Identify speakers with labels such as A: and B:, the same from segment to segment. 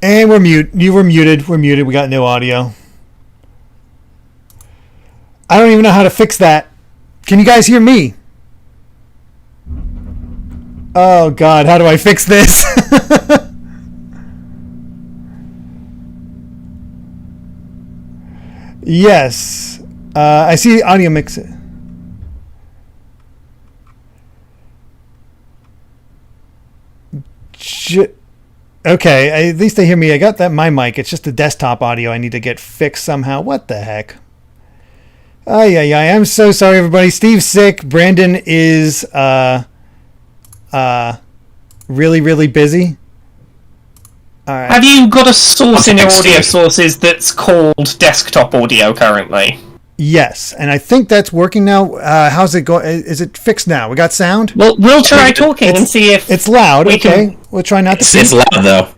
A: And we're mute. You were muted. We're muted. We got no audio. I don't even know how to fix that. Can you guys hear me? Oh, God. How do I fix this? Yes. I see audio mix it. Okay, at least they hear me. I got that my mic. It's just the desktop audio I need to get fixed somehow. What the heck? Yeah. I'm so sorry, everybody. Steve's sick. Brandon is really, really busy. All right.
B: Have you got a source in your audio sources that's called desktop audio currently?
A: Yes, and I think that's working now. How's it going? Is it fixed now? We got sound?
B: Well, we'll try talking and see if
A: it's loud. Okay, we'll try not to.
C: It's loud though.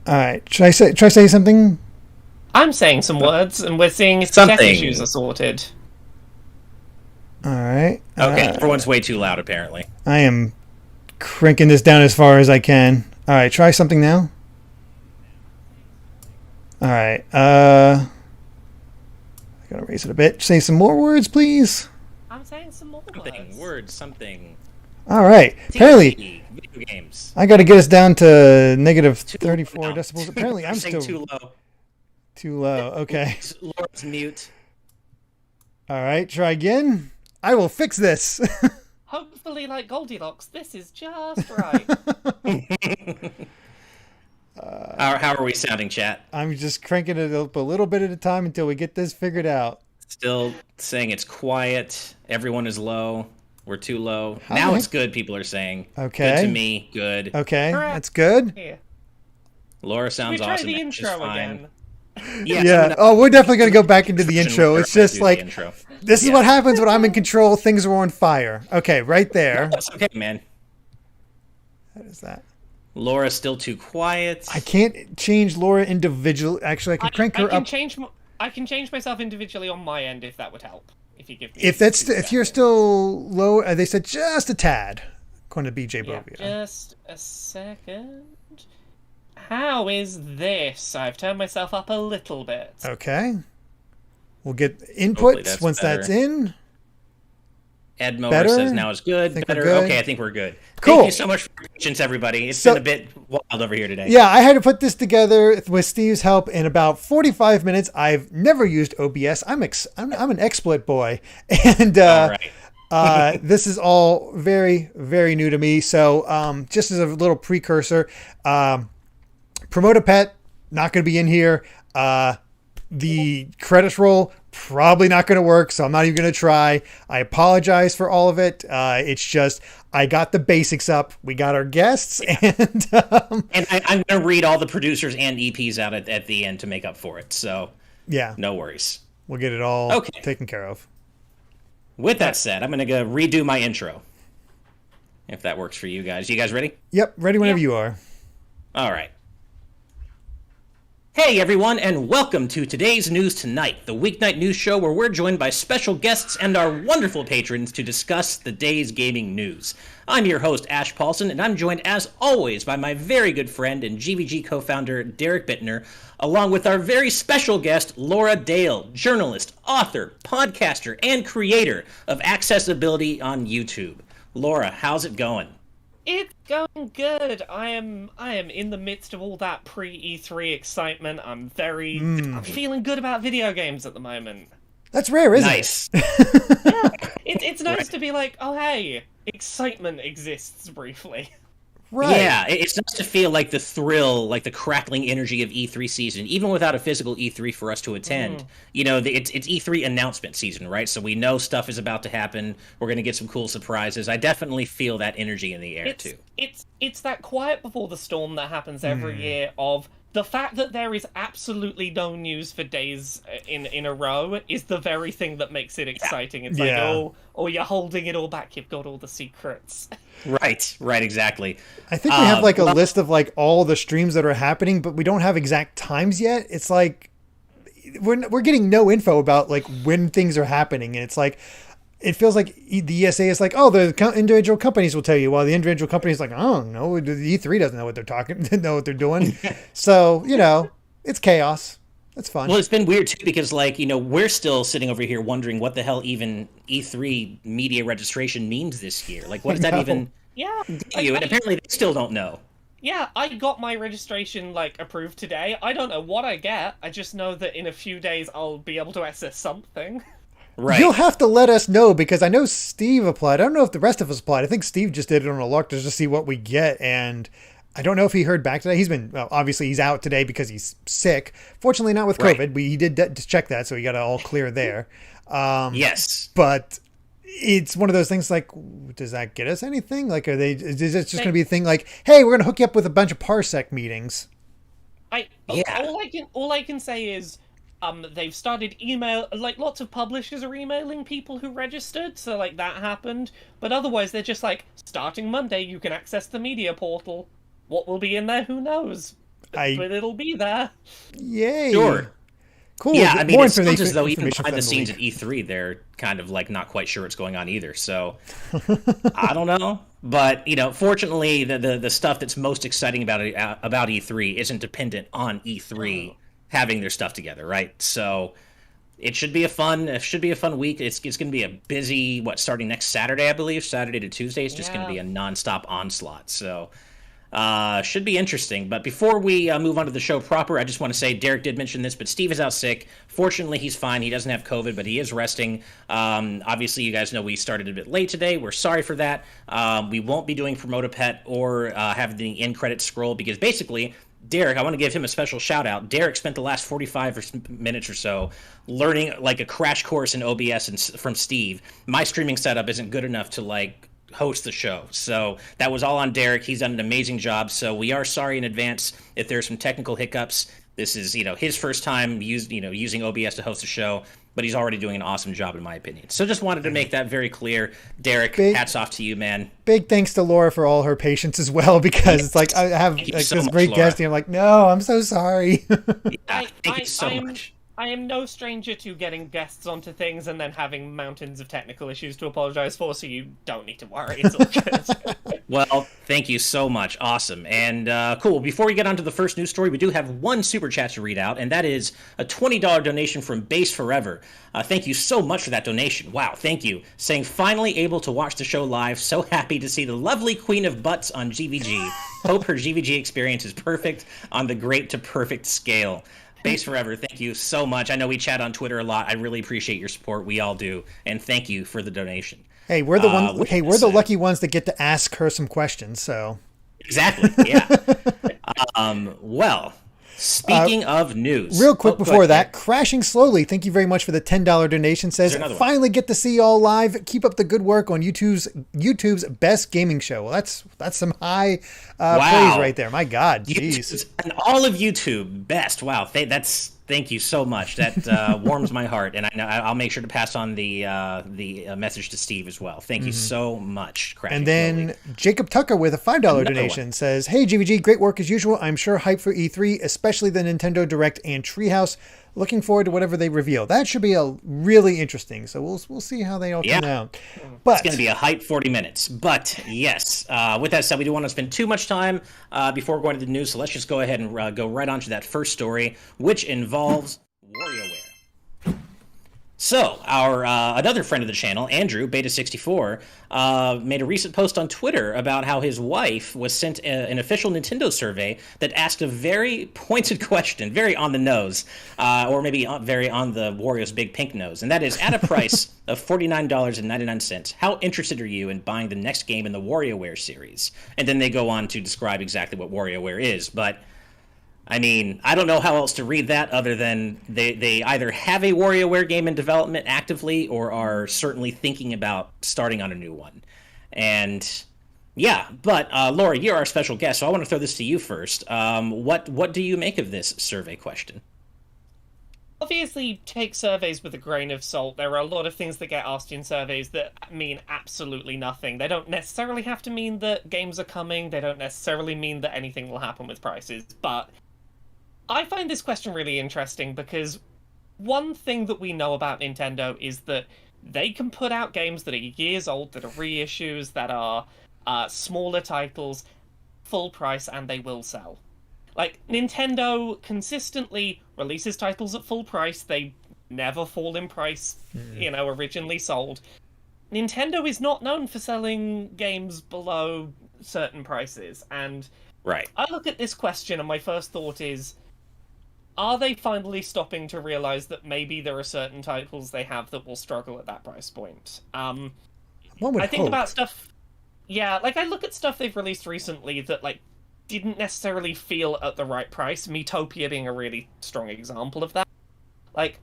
A: All right. Try say something.
B: I'm saying some words, and we're seeing if
C: something.
B: tech issues are sorted.
A: All right.
C: Okay, everyone's way too loud apparently.
A: I am cranking this down as far as I can. All right. Try something now. All right. I gotta raise it a bit. Say some more words, please.
B: I'm saying some more
C: words. Something.
A: All right. Apparently,
C: video games.
A: I got to get us down to negative 34 decibels. Apparently, I'm still
C: too low.
A: Too low. Okay.
C: Laura's mute.
A: All right. Try again. I will fix this.
B: Hopefully, like Goldilocks, this is just right.
C: How are we sounding, chat?
A: I'm just cranking it up a little bit at a time until we get this figured out.
C: Still saying it's quiet. Everyone is low. We're too low.
A: Hi.
C: Now it's good, people are saying.
A: Okay.
C: Good to me. Good.
A: Okay,
B: Correct.
A: That's good.
B: Here.
C: Laura sounds
B: We try
C: awesome.
B: the
C: That's
B: intro
C: just fine.
B: again.
A: Yeah. Oh, we're definitely going to go back into the intro. It's just like, this is what happens when I'm in control. Things are on fire. Okay, right there.
C: That's okay, man.
A: What is that?
C: Laura's still too quiet.
A: I can't change Laura individually. Actually, I can crank her up.
B: I can change myself individually on my end if that would help. If you give me.
A: If you're still low, they said just a tad. According to BJ Bovia.
B: Just a second. How is this? I've turned myself up a little bit.
A: Okay. We'll get inputs
C: that's
A: once
C: better.
A: that's in.
C: Ed Mower
A: Better?
C: says now it's good.
A: Think
C: Better.
A: we're good?
C: Okay, I think we're good.
A: Cool.
C: Thank you so much for your patience, everybody. It's been a bit wild over here today.
A: Yeah, I had to put this together with Steve's help in about 45 minutes. I've never used OBS. I'm an exploit boy, and
C: All right.
A: this is all very, very new to me. So just as a little precursor, promote a pet, not going to be in here. The credits roll, probably not going to work, so I'm not even going to try. I apologize for all of it. It's just, I got the basics up. We got our guests, and
C: I'm going to read all the producers and EPs out at the end to make up for it. So
A: yeah,
C: no worries.
A: We'll get it all taken care of.
C: With that said, I'm going to go redo my intro. If that works for you guys. You guys ready?
A: Yep, ready whenever you are.
C: All right. Hey everyone, and welcome to today's News Tonight, the weeknight news show where we're joined by special guests and our wonderful patrons to discuss the day's gaming news. I'm your host, Ash Paulson, and I'm joined as always by my very good friend and GVG co-founder, Derek Bittner, along with our very special guest, Laura Dale, journalist, author, podcaster, and creator of Accessibility on YouTube. Laura, how's it going?
B: It's going good. I am in the midst of all that pre-E3 excitement. I'm feeling good about video games at the moment.
A: That's rare, isn't
C: it?
B: Yeah, it's nice to be like, oh hey, excitement exists briefly.
A: Right.
C: Yeah, it's nice to feel like the thrill, like the crackling energy of E3 season, even without a physical E3 for us to attend. You know, it's E3 announcement season, right? So we know stuff is about to happen. We're going to get some cool surprises. I definitely feel that energy in the air, too.
B: It's that quiet before the storm that happens every year of the fact that there is absolutely no news for days in a row is the very thing that makes it exciting. It's like, oh, you're holding it all back. You've got all the secrets.
C: Right, exactly.
A: I think we have like a list of like all the streams that are happening, but we don't have exact times yet. It's like we're getting no info about like when things are happening, and it's like it feels like the ESA is like, oh, the individual companies will tell you, while the individual companies like, I don't know, the E3 doesn't know what they're doing. So, it's chaos. It's fun.
C: Well, it's been weird too because, like, we're still sitting over here wondering what the hell even E3 media registration means this year. Like, what does that even do you? And apparently, they still don't know.
B: Yeah, I got my registration approved today. I don't know what I get. I just know that in a few days I'll be able to access something.
C: Right.
A: You'll have to let us know because I know Steve applied. I don't know if the rest of us applied. I think Steve just did it on a lark just to see what we get, and I don't know if he heard back today. Obviously he's out today because he's sick. Fortunately, not with COVID. Right. He did check that, so he got it all clear there.
C: Yes.
A: But it's one of those things like, does that get us anything? Like, is it just going to be a thing like, hey, we're going to hook you up with a bunch of Parsec meetings?
B: All I can say is, they've started lots of publishers are emailing people who registered, so that happened. But otherwise, they're just starting Monday, you can access the media portal. What will be in there, who knows? But it'll be there.
A: Yay.
C: Sure.
A: Cool.
C: Yeah, I mean, it sounds as though even behind the scenes at E3, they're kind of not quite sure what's going on either. So, I don't know. But, fortunately, the stuff that's most exciting about E3 isn't dependent on E3 having their stuff together, right? So, it should be a fun week. It's going to be a busy, starting next Saturday, I believe, Saturday to Tuesday. It's just going to be a nonstop onslaught. So, should be interesting. But before we move on to the show proper, I just want to say, Derek did mention this, but Steve is out sick. Fortunately, he's fine. He doesn't have COVID, but he is resting. Obviously, you guys know we started a bit late today. We're sorry for that. We won't be doing Promote a Pet or have the end credits scroll because basically, Derek, I want to give him a special shout out. Derek spent the last 45 minutes or so learning a crash course in OBS from Steve. My streaming setup isn't good enough to host the show. So that was all on Derek. He's done an amazing job. So we are sorry in advance if there's some technical hiccups. This is, his first time using OBS to host a show, but he's already doing an awesome job in my opinion. So just wanted to make that very clear. Derek, hats off to you, man.
A: Big thanks to Laura for all her patience as well, because it's I have this great guest and I'm like, no, I'm so sorry.
C: Thank you so much.
B: I am no stranger to getting guests onto things and then having mountains of technical issues to apologize for, so you don't need to worry. It's all good.
C: Well, thank you so much. Awesome. And cool. Before we get on to the first news story, we do have one super chat to read out, and that is a $20 donation from Base Forever. Thank you so much for that donation. Wow, thank you. Saying, finally able to watch the show live. So happy to see the lovely Queen of Butts on GVG. Hope her GVG experience is perfect on the great to perfect scale. Base Forever, thank you so much. I know we chat on Twitter a lot. I really appreciate your support. We all do. And thank you for the donation.
A: Hey, we're the we're the lucky ones that get to ask her some questions, so.
C: Exactly, yeah. Well, speaking of news.
A: Real quick before that, Crashing Slowly, thank you very much for the $10 donation. Says, finally get to see you all live. Keep up the good work on YouTube's best gaming show. Well, that's some high praise right there. My God, jeez.
C: And all of YouTube, best. Wow, thank you so much. That warms my heart, and I'll make sure to pass on the message to Steve as well. Thank you so much. Crashing
A: and then
C: Slowly.
A: Jacob Tucker with a $5 donation says, hey, GVG, great work as usual. I'm sure hype for E3, especially the Nintendo Direct and Treehouse. Looking forward to whatever they reveal. That should be really interesting. So we'll see how they all come out. But
C: it's going to be a hype 40 minutes. But yes, with that said, we don't want to spend too much time before going to the news. So let's just go ahead and go right on to that first story, which involves WarioWare. So, our another friend of the channel, Andrew, Beta64, made a recent post on Twitter about how his wife was sent an official Nintendo survey that asked a very pointed question, very on the nose, or maybe very on the Wario's big pink nose, and that is, at a price of $49.99, how interested are you in buying the next game in the WarioWare series? And then they go on to describe exactly what WarioWare is, but I mean, I don't know how else to read that other than they either have a WarioWare game in development actively or are certainly thinking about starting on a new one. And yeah, but Laura, you're our special guest, so I want to throw this to you first. What do you make of this survey question?
B: Obviously, take surveys with a grain of salt. There are a lot of things that get asked in surveys that mean absolutely nothing. They don't necessarily have to mean that games are coming. They don't necessarily mean that anything will happen with prices, but I find this question really interesting because one thing that we know about Nintendo is that they can put out games that are years old, that are reissues, that are smaller titles, full price, and they will sell. Like, Nintendo consistently releases titles at full price. They never fall in price, originally sold. Nintendo is not known for selling games below certain prices, and
C: right.
B: I look at this question and my first thought is, are they finally stopping to realize that maybe there are certain titles they have that will struggle at that price point?
A: One would
B: I think
A: hope.
B: about stuff... Yeah, like, I look at stuff they've released recently that, like, didn't necessarily feel at the right price, Miitopia being a really strong example of that. Like,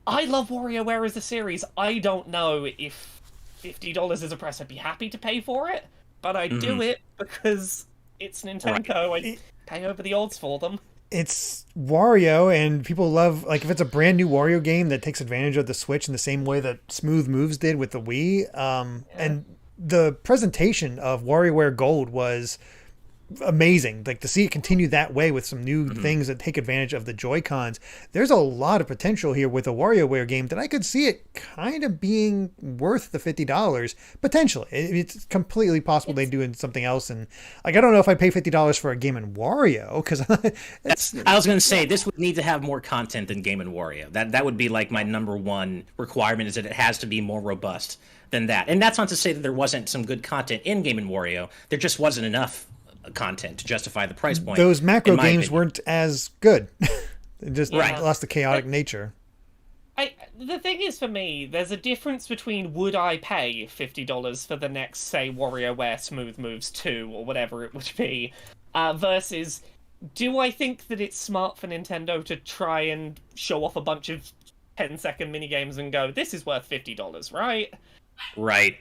B: I love WarioWare as a series. I don't know if $50 is a price I'd be happy to pay for it, but I do it because it's Nintendo. Right. I pay over the odds for them.
A: It's Wario, and people love, like, if it's a brand new Wario game that takes advantage of the Switch in the same way that Smooth Moves did with the Wii. And the presentation of WarioWare Gold was amazing. Like, to see it continue that way with some new things that take advantage of the Joy-Cons. There's a lot of potential here with a WarioWare game that I could see it kind of being worth the $50 potentially. It's completely possible they do something else, and like, I don't know if I pay $50 for a game in Wario, because
C: I was going to say this would need to have more content than Game & Wario. That would be like my number one requirement, is that it has to be more robust than that. And that's not to say that there wasn't some good content in Game & Wario. There just wasn't enough content to justify the price point.
A: Those macro games weren't as good. They just lost the chaotic nature.
B: The thing is, for me, there's a difference between would I pay $50 for the next, say, WarioWare Smooth Moves 2 or whatever it would be, versus do I think that it's smart for Nintendo to try and show off a bunch of 10-second minigames and go, this is worth $50, right?
C: Right.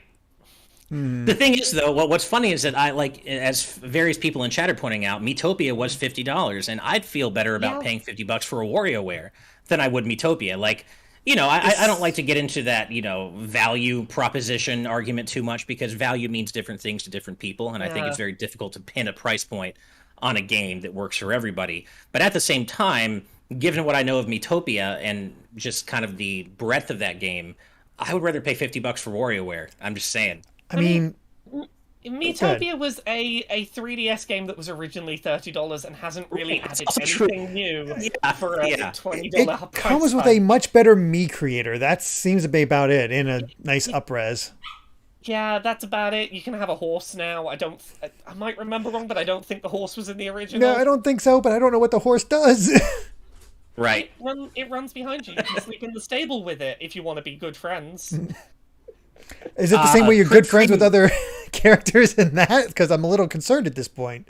C: The thing is, though, what's funny is that I, like, as various people in chat are pointing out, Miitopia was $50, and I'd feel better about paying $50 for a WarioWare than I would Miitopia. Like, I don't like to get into that, value proposition argument too much, because value means different things to different people, and I think it's very difficult to pin a price point on a game that works for everybody. But at the same time, given what I know of Miitopia and just kind of the breadth of that game, I would rather pay $50 for WarioWare. I'm just saying.
A: I mean,
B: Miitopia was a 3DS game that was originally $30 and hasn't really added anything new for a $20 price.
A: It comes with a much better Mii creator. That seems to be about it in a nice up-res.
B: Yeah, that's about it. You can have a horse now. I might remember wrong, but I don't think the horse was in the original.
A: No, I don't think so, but I don't know what the horse does.
C: Right.
B: It runs behind you. You can sleep in the stable with it if you want to be good friends.
A: Is it the same way you're good friends with other characters in that? Because I'm a little concerned at this point.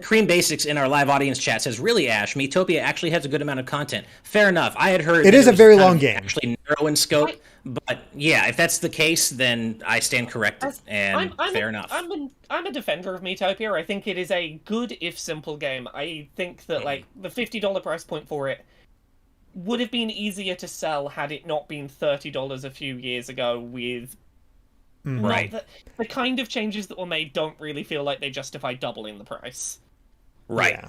C: Cream Basics in our live audience chat says, really, Ash, Miitopia actually has a good amount of content. Fair enough. I had heard
A: it is a very long game.
C: Actually narrow in scope. But yeah, if that's the case, then I stand corrected. And fair enough.
B: I'm a defender of Miitopia. I think it is a good, if simple, game. I think that like the $50 price point for it would have been easier to sell had it not been $30 a few years ago with...
C: Right.
B: The kind of changes that were made don't really feel like they justify doubling the price.
C: Right.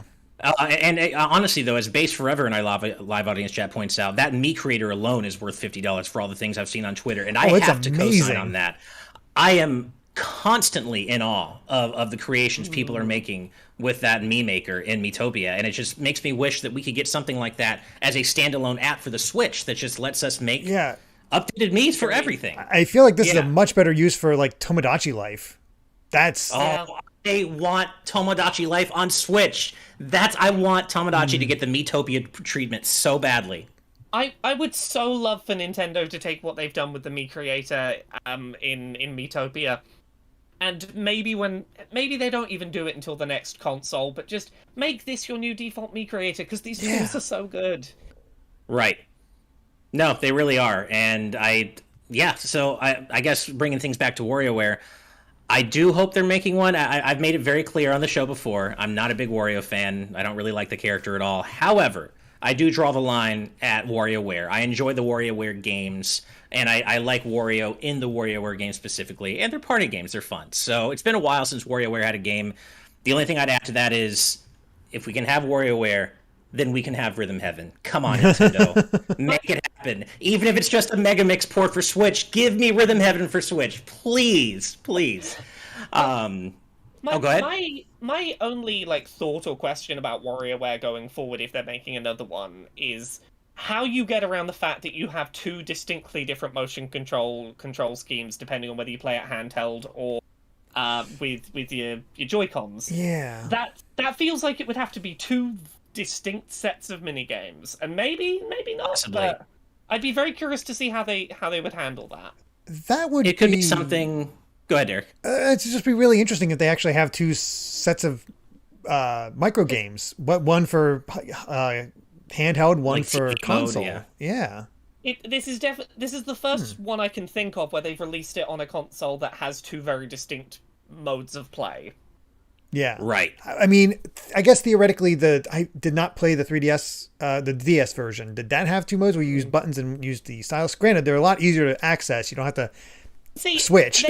C: Yeah. Honestly, though, as Base Forever in our live audience chat points out, that Mii creator alone is worth $50 for all the things I've seen on Twitter. And I have to co-sign on that. I am constantly in awe of the creations people are making with that Mii maker in Miitopia, and it just makes me wish that we could get something like that as a standalone app for the Switch that just lets us make updated Miis for everything.
A: I feel like this is a much better use for like Tomodachi Life. I
C: want Tomodachi Life on Switch. I want Tomodachi to get the Miitopia treatment so badly.
B: I would so love for Nintendo to take what they've done with the Mii creator in Miitopia, and maybe they don't even do it until the next console, but just make this your new default Mii creator, because these tools are so good.
C: Right. No, they really are. And I guess bringing things back to WarioWare, I do hope they're making one. I've made it very clear on the show before, I'm not a big Wario fan. I don't really like the character at all. However, I do draw the line at WarioWare. I enjoy the WarioWare games, and I like Wario in the WarioWare games specifically, and they're party games. They're fun. So it's been a while since WarioWare had a game. The only thing I'd add to that is, if we can have WarioWare, then we can have Rhythm Heaven. Come on, Nintendo. Make it happen. Even if it's just a Megamix port for Switch, give me Rhythm Heaven for Switch. Please, please. Go ahead.
B: My only thought or question about WarioWare going forward, if they're making another one, is how you get around the fact that you have two distinctly different motion control schemes depending on whether you play it handheld or with your Joy-Cons.
A: Yeah.
B: That feels like it would have to be two distinct sets of minigames, and maybe not.
C: Possibly.
B: But I'd be very curious to see how they would handle that.
C: It could be something. Go ahead, Derek.
A: It'd just be really interesting if they actually have two sets of micro games, but one for handheld, one for console.
C: Mode,
A: yeah.
B: This is the first one I can think of where they've released it on a console that has two very distinct modes of play.
A: Yeah.
C: Right.
A: I mean, I guess theoretically, I did not play the 3DS, the DS version. Did that have two modes where you use buttons and use the stylus? Granted, they're a lot easier to access. You don't have to switch.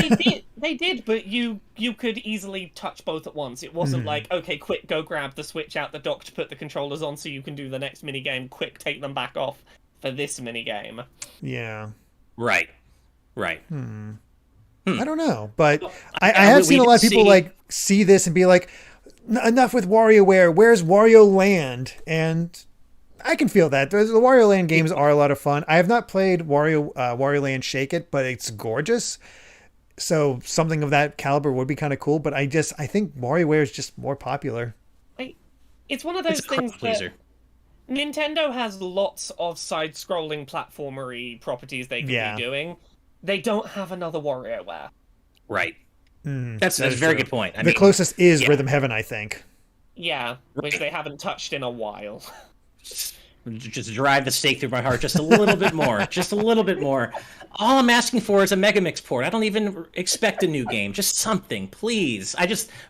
B: They did, but you could easily touch both at once. It wasn't like, okay, quick, go grab the Switch out the dock to put the controllers on so you can do the next minigame. Quick, take them back off for this minigame.
A: Yeah.
C: Right.
A: I don't know, but I have seen a lot of people see this and be like, enough with WarioWare. Where's Wario Land? And I can feel that. The Wario Land games are a lot of fun. I have not played Wario Land Shake It, but it's gorgeous. So something of that caliber would be kind of cool. But I think WarioWare is just more popular.
B: It's one of those things that Nintendo has lots of side-scrolling platformery properties they could be doing. They don't have another WarioWare.
C: Right. That's a very good point.
A: The closest is Rhythm Heaven, I think.
B: Yeah, which they haven't touched in a while.
C: Just drive the stake through my heart just a little bit more. Just a little bit more. All I'm asking for is a Megamix port. I don't even expect a new game. Just something, please.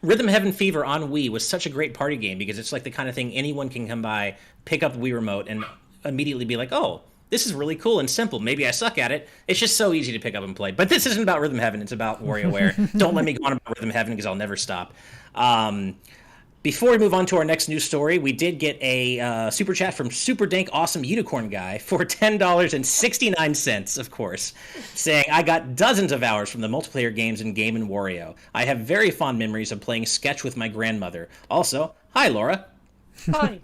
C: Rhythm Heaven Fever on Wii was such a great party game because it's like the kind of thing anyone can come by, pick up the Wii remote, and immediately be like, oh, this is really cool and simple. Maybe I suck at it. It's just so easy to pick up and play. But this isn't about Rhythm Heaven. It's about WarioWare. Don't let me go on about Rhythm Heaven because I'll never stop. Before we move on to our next news story, we did get a super chat from Super Dank Awesome Unicorn Guy for $10.69, of course, saying, I got dozens of hours from the multiplayer games in Game & Wario. I have very fond memories of playing Sketch with my grandmother. Also, hi, Laura.
B: Hi.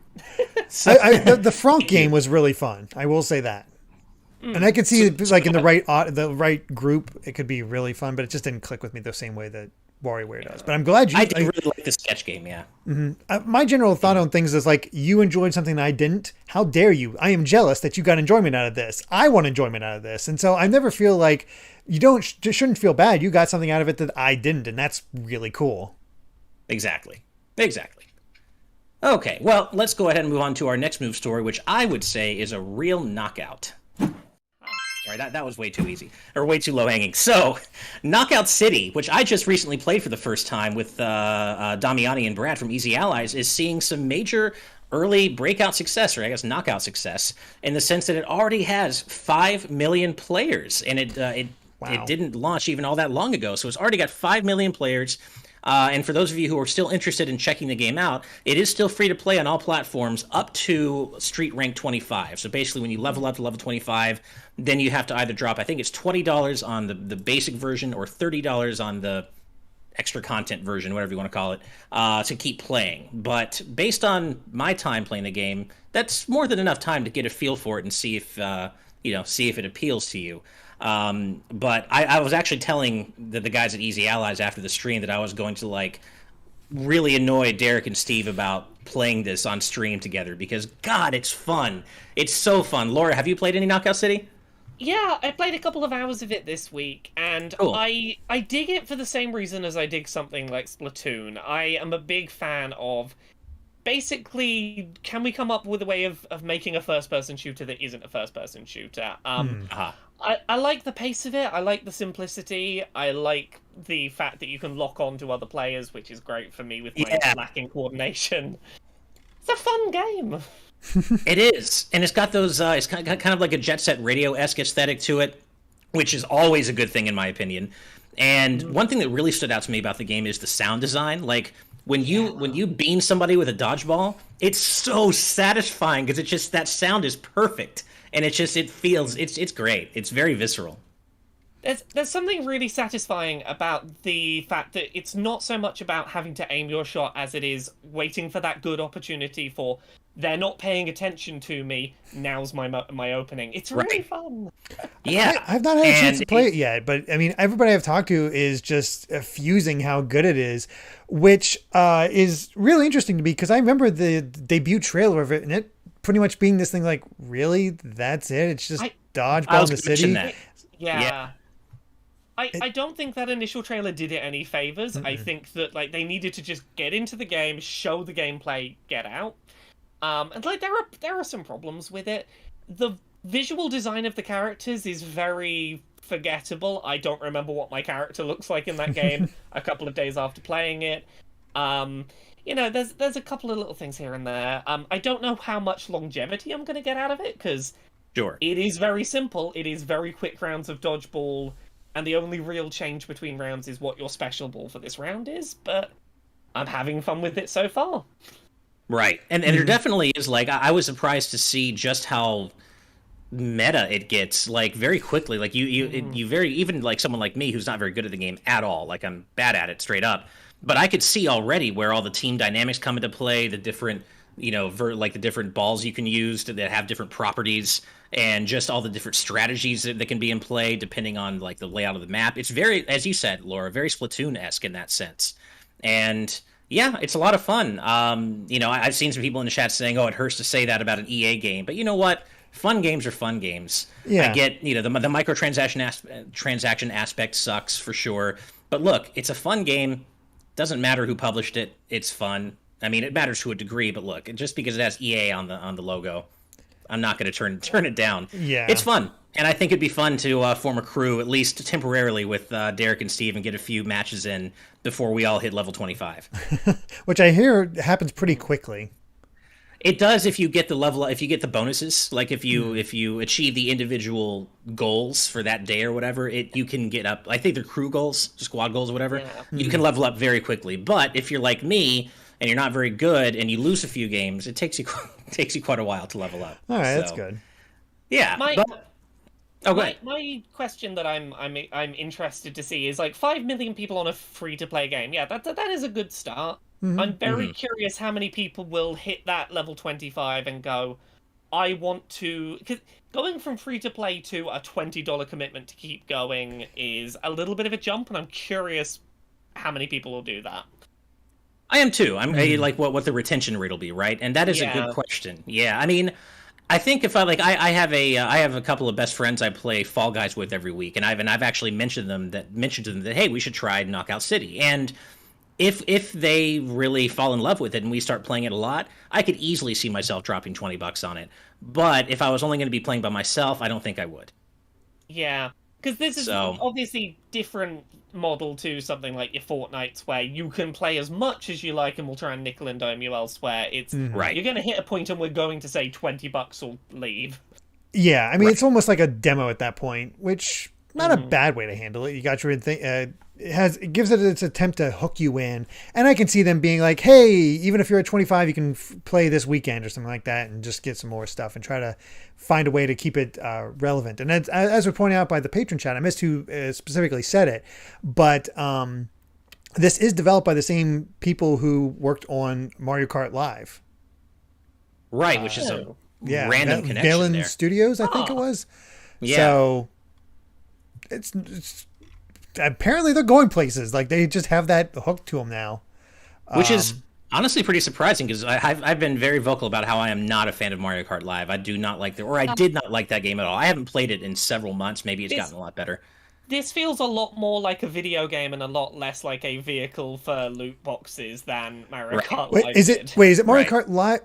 A: The Franck game was really fun. I will say that. And I could see in the right group, it could be really fun, but it just didn't click with me the same way that WarioWare does. But I'm glad
C: I really like the Sketch game, yeah.
A: Mm-hmm. My general thought on things is you enjoyed something that I didn't. How dare you? I am jealous that you got enjoyment out of this. I want enjoyment out of this. And so I never feel like shouldn't feel bad. You got something out of it that I didn't, and that's really cool.
C: Exactly. Okay, well, let's go ahead and move on to our next move story, which I would say is a real knockout. Sorry, that was way too easy, or way too low-hanging. So, Knockout City, which I just recently played for the first time with Damiani and Brad from Easy Allies, is seeing some major early breakout success, or I guess knockout success, in the sense that it already has 5 million players, and it didn't launch even all that long ago, so it's already got 5 million players. And for those of you who are still interested in checking the game out, it is still free to play on all platforms up to Street Rank 25. So basically, when you level up to level 25, then you have to either drop, I think it's $20 on the basic version or $30 on the extra content version, whatever you want to call it, to keep playing. But based on my time playing the game, that's more than enough time to get a feel for it and see if it appeals to you. But I was actually telling the guys at Easy Allies after the stream that I was going to really annoy Derek and Steve about playing this on stream together because God, it's fun. It's so fun. Laura, have you played any Knockout City?
B: Yeah, I played a couple of hours of it this week, and cool. I dig it for the same reason as I dig something like Splatoon. I am a big fan of, basically, can we come up with a way of making a first-person shooter that isn't a first-person shooter? I like the pace of it, I like the simplicity, I like the fact that you can lock on to other players, which is great for me with my lacking coordination. It's a fun game.
C: It is, and it's got those. It's kind of like a Jet Set Radio-esque aesthetic to it, which is always a good thing in my opinion. And one thing that really stood out to me about the game is the sound design. when you beam somebody with a dodgeball, it's so satisfying because it's just that sound is perfect, and it feels it's great. It's very visceral.
B: There's something really satisfying about the fact that it's not so much about having to aim your shot as it is waiting for that good opportunity for they're not paying attention to me. Now's my opening. It's really fun.
C: Yeah,
A: I've not had a chance to play it yet, but I mean, everybody I've talked to is just effusing how good it is, which is really interesting to me because I remember the debut trailer of it and it pretty much being this thing like, really, that's it? It's just dodgeball in the city.
B: Yeah. I don't think that initial trailer did it any favors. I think that like they needed to just get into the game, show the gameplay, get out. And like there are some problems with it. The visual design of the characters is very forgettable. I don't remember what my character looks like in that game a couple of days after playing it. There's a couple of little things here and there. I don't know how much longevity I'm going to get out of it because it is very simple. It is very quick rounds of dodgeball. And the only real change between rounds is what your special ball for this round is, but I'm having fun with it so far.
C: Right. And there definitely is, like, I was surprised to see just how meta it gets, like, very quickly. Like, you very, even like someone like me who's not very good at the game at all, like, I'm bad at it straight up, but I could see already where all the team dynamics come into play, the different, the different balls you can use that have different properties, and just all the different strategies that can be in play depending on like the layout of the map. It's very, as you said, Laura, very Splatoon-esque in that sense. And yeah, it's a lot of fun. I've seen some people in the chat saying, "Oh, it hurts to say that about an EA game," but you know what? Fun games are fun games. Yeah. I get, the microtransaction aspect sucks for sure, but look, it's a fun game. Doesn't matter who published it. It's fun. I mean, it matters to a degree, but look, just because it has EA on the logo, I'm not going to turn it down. Yeah, it's fun, and I think it'd be fun to form a crew, at least temporarily, with Derek and Steve, and get a few matches in before we all hit level 25.
A: Which I hear happens pretty quickly.
C: It does if you get the bonuses, like if you achieve the individual goals for that day or whatever, you can get up. I think they're crew goals, squad goals, or whatever. Yeah. You can level up very quickly. But if you're like me and you're not very good and you lose a few games, it takes you quite a while to level up.
A: All right, that's good.
C: Yeah.
B: My question that I'm interested to see is like 5 million people on a free-to-play game. Yeah, that is a good start. Mm-hmm. I'm very curious how many people will hit that level 25 and go, I want to... Because going from free-to-play to a $20 commitment to keep going is a little bit of a jump, and I'm curious how many people will do that.
C: I am too. I'm like what the retention rate will be, right? And that is a good question. Yeah, I mean, I think if I have a couple of best friends I play Fall Guys with every week, and I've actually mentioned to them that hey, we should try Knockout City. And if they really fall in love with it and we start playing it a lot, I could easily see myself dropping $20 on it. But if I was only going to be playing by myself, I don't think I would.
B: Yeah, because this is obviously different model to something like your Fortnites, where you can play as much as you like and we'll try and nickel and dime you elsewhere. It's right. You're going to hit a point and we're going to say $20 or leave.
A: Yeah, I mean, It's almost like a demo at that point, which not a bad way to handle it. You got your thing. It gives it its attempt to hook you in, and I can see them being like, "Hey, even if you're at 25, you can play this weekend or something like that, and just get some more stuff and try to find a way to keep it relevant." And as we're pointing out by the patron chat, I missed who specifically said it, but this is developed by the same people who worked on Mario Kart Live,
C: right? Which is a random connection
A: Balan
C: there.
A: Studios, I think it was.
C: Yeah.
A: So it's apparently they're going places. Like they just have that hook to them now,
C: which is honestly pretty surprising because I've been very vocal about how I am not a fan of Mario Kart Live. I do not like I did not like that game at all. I haven't played it in several months. Maybe it's gotten a lot better.
B: This feels a lot more like a video game and a lot less like a vehicle for loot boxes than Mario Kart Live.
A: Is it Mario Kart Live?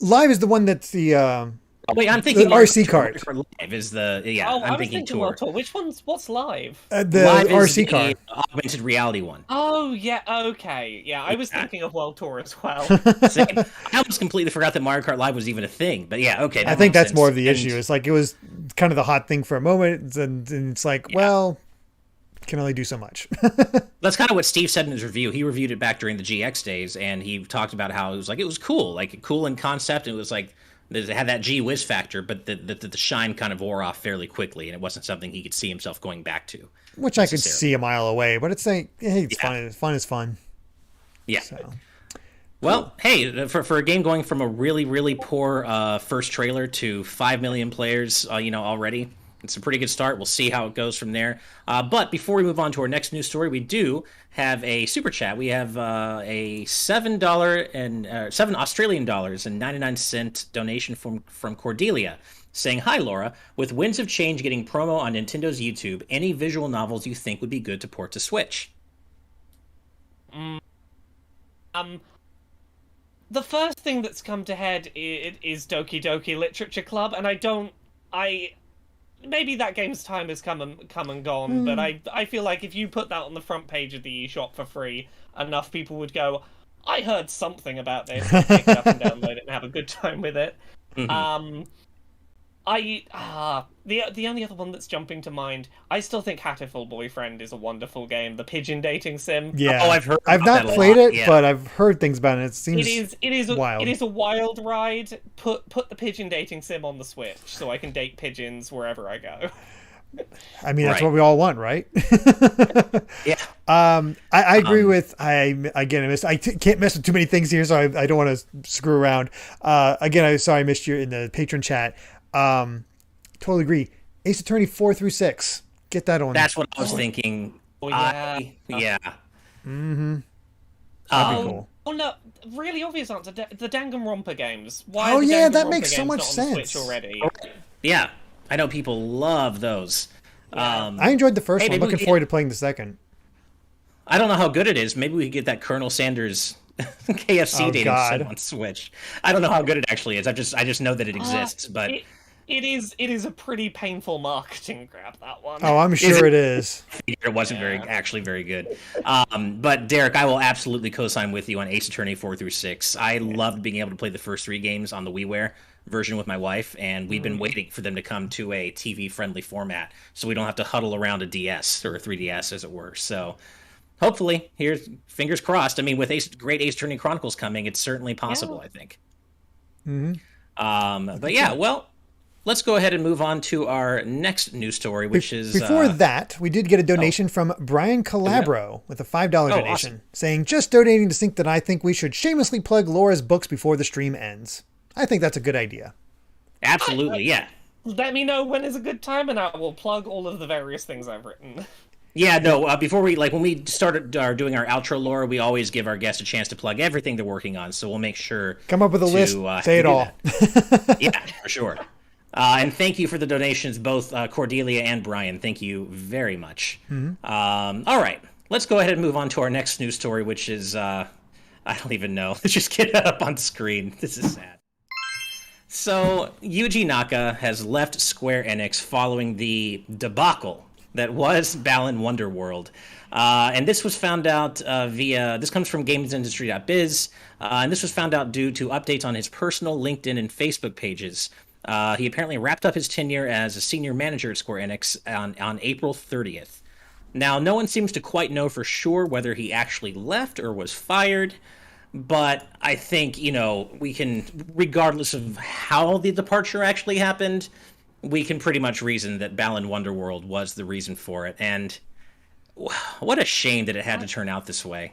A: Live is the one that's the
C: wait, I'm thinking
A: RC kart.
C: Live is the
B: I'm
C: thinking tour.
B: Which what's live?
A: The
C: live
A: RC
C: is
A: kart,
C: the augmented reality one.
B: Oh yeah, okay, yeah. I was thinking of World Tour as well.
C: I almost completely forgot that Mario Kart Live was even a thing. But yeah, okay.
A: I think that's more of the issue. It's like it was kind of the hot thing for a moment, and it's like, well, can only do so much.
C: That's kind of what Steve said in his review. He reviewed it back during the GX days, and he talked about how it was cool, like cool in concept. And it was like it had that gee whiz factor, but the shine kind of wore off fairly quickly, and it wasn't something he could see himself going back to.
A: Which I could see a mile away, but it's like, hey, it's fun. Fun is fun.
C: Yeah.
A: So.
C: Well, hey, for a game going from a really, really poor first trailer to 5 million players, already, it's a pretty good start. We'll see how it goes from there. But before we move on to our next news story, we do have a super chat. We have a $7.99 donation from Cordelia, saying, "Hi, Laura. With Winds of Change getting promo on Nintendo's YouTube, any visual novels you think would be good to port to Switch?"
B: The first thing that's come to head is Doki Doki Literature Club, and maybe that game's time has come and gone, but I feel like if you put that on the front page of the eShop for free, enough people would go, I heard something about this, and pick it up and download it and have a good time with it. Mm-hmm. The only other one that's jumping to mind, I still think Hatoful Boyfriend is a wonderful game. The pigeon dating sim.
A: Yeah.
C: Oh, I've
A: not played it, but I've heard things about it. It seems wild.
B: It is a wild ride. Put the pigeon dating sim on the Switch so I can date pigeons wherever I go.
A: I mean, that's what we all want, right?
C: Yeah.
A: I agree with. I can't mess with too many things here, so I don't want to screw around. Again, I missed you in the patron chat. Totally agree. Ace Attorney 4 through 6. Get that on.
C: That's what I was thinking.
B: Oh, yeah.
C: Yeah.
A: Mm-hmm. That'd be cool.
B: Oh no! Really obvious answer. The Danganronpa games.
A: Why? Oh yeah, that makes so much sense.
B: Switch already.
C: Yeah, I know people love those.
B: Yeah.
A: I enjoyed the first one. I'm looking forward to playing the second.
C: I don't know how good it is. Maybe we could get that Colonel Sanders KFC dating sim on Switch. I don't know how good it actually is. I just know that it exists, but
B: it is a pretty painful marketing grab, that one.
A: Oh, I'm sure it is.
C: It wasn't very good. But Derek, I will absolutely co-sign with you on Ace Attorney 4 through 6. I loved being able to play the first 3 games on the WiiWare version with my wife, and we've been waiting for them to come to a TV-friendly format, so we don't have to huddle around a DS or a 3DS, as it were. So hopefully, here's fingers crossed. I mean, with Great Ace Attorney Chronicles coming, it's certainly possible, I think.
A: Mm-hmm.
C: But yeah, well, let's go ahead and move on to our next news story, which is...
A: Before that, we did get a donation from Brian Calabro with a $5 donation,
C: awesome.
A: saying, just donating to think that I think we should shamelessly plug Laura's books before the stream ends. I think that's a good idea.
C: Absolutely, yeah.
B: Let me know when is a good time, and I will plug all of the various things I've written.
C: Yeah, no, before when we started doing our outro, Laura, we always give our guests a chance to plug everything they're working on, so we'll make sure
A: come up with a list, say it all.
C: Yeah, for sure. And thank you for the donations, both Cordelia and Brian. Thank you very much.
A: Mm-hmm.
C: All right, let's go ahead and move on to our next news story, which is, I don't even know. Let's just get it up on screen. This is sad. So, Yuji Naka has left Square Enix following the debacle that was Balan Wonderworld. And this was found out this comes from gamesindustry.biz, and this was found out due to updates on his personal LinkedIn and Facebook pages. He apparently wrapped up his tenure as a senior manager at Square Enix on April 30th. Now, no one seems to quite know for sure whether he actually left or was fired, but I think, we can, regardless of how the departure actually happened, we can pretty much reason that Balan Wonderworld was the reason for it. And what a shame that it had to turn out this way.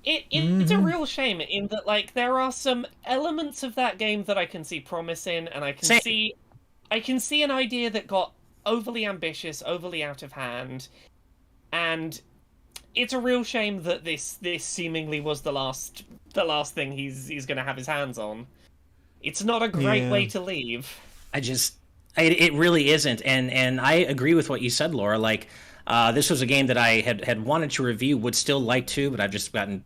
B: It's a real shame in that, there are some elements of that game that I can see promise in, and I can see an idea that got overly ambitious, overly out of hand, and it's a real shame that this seemingly was the last thing he's going to have his hands on. It's not a great way to leave.
C: It really isn't, and I agree with what you said, Laura. This was a game that I had wanted to review, would still like to, but I've just gotten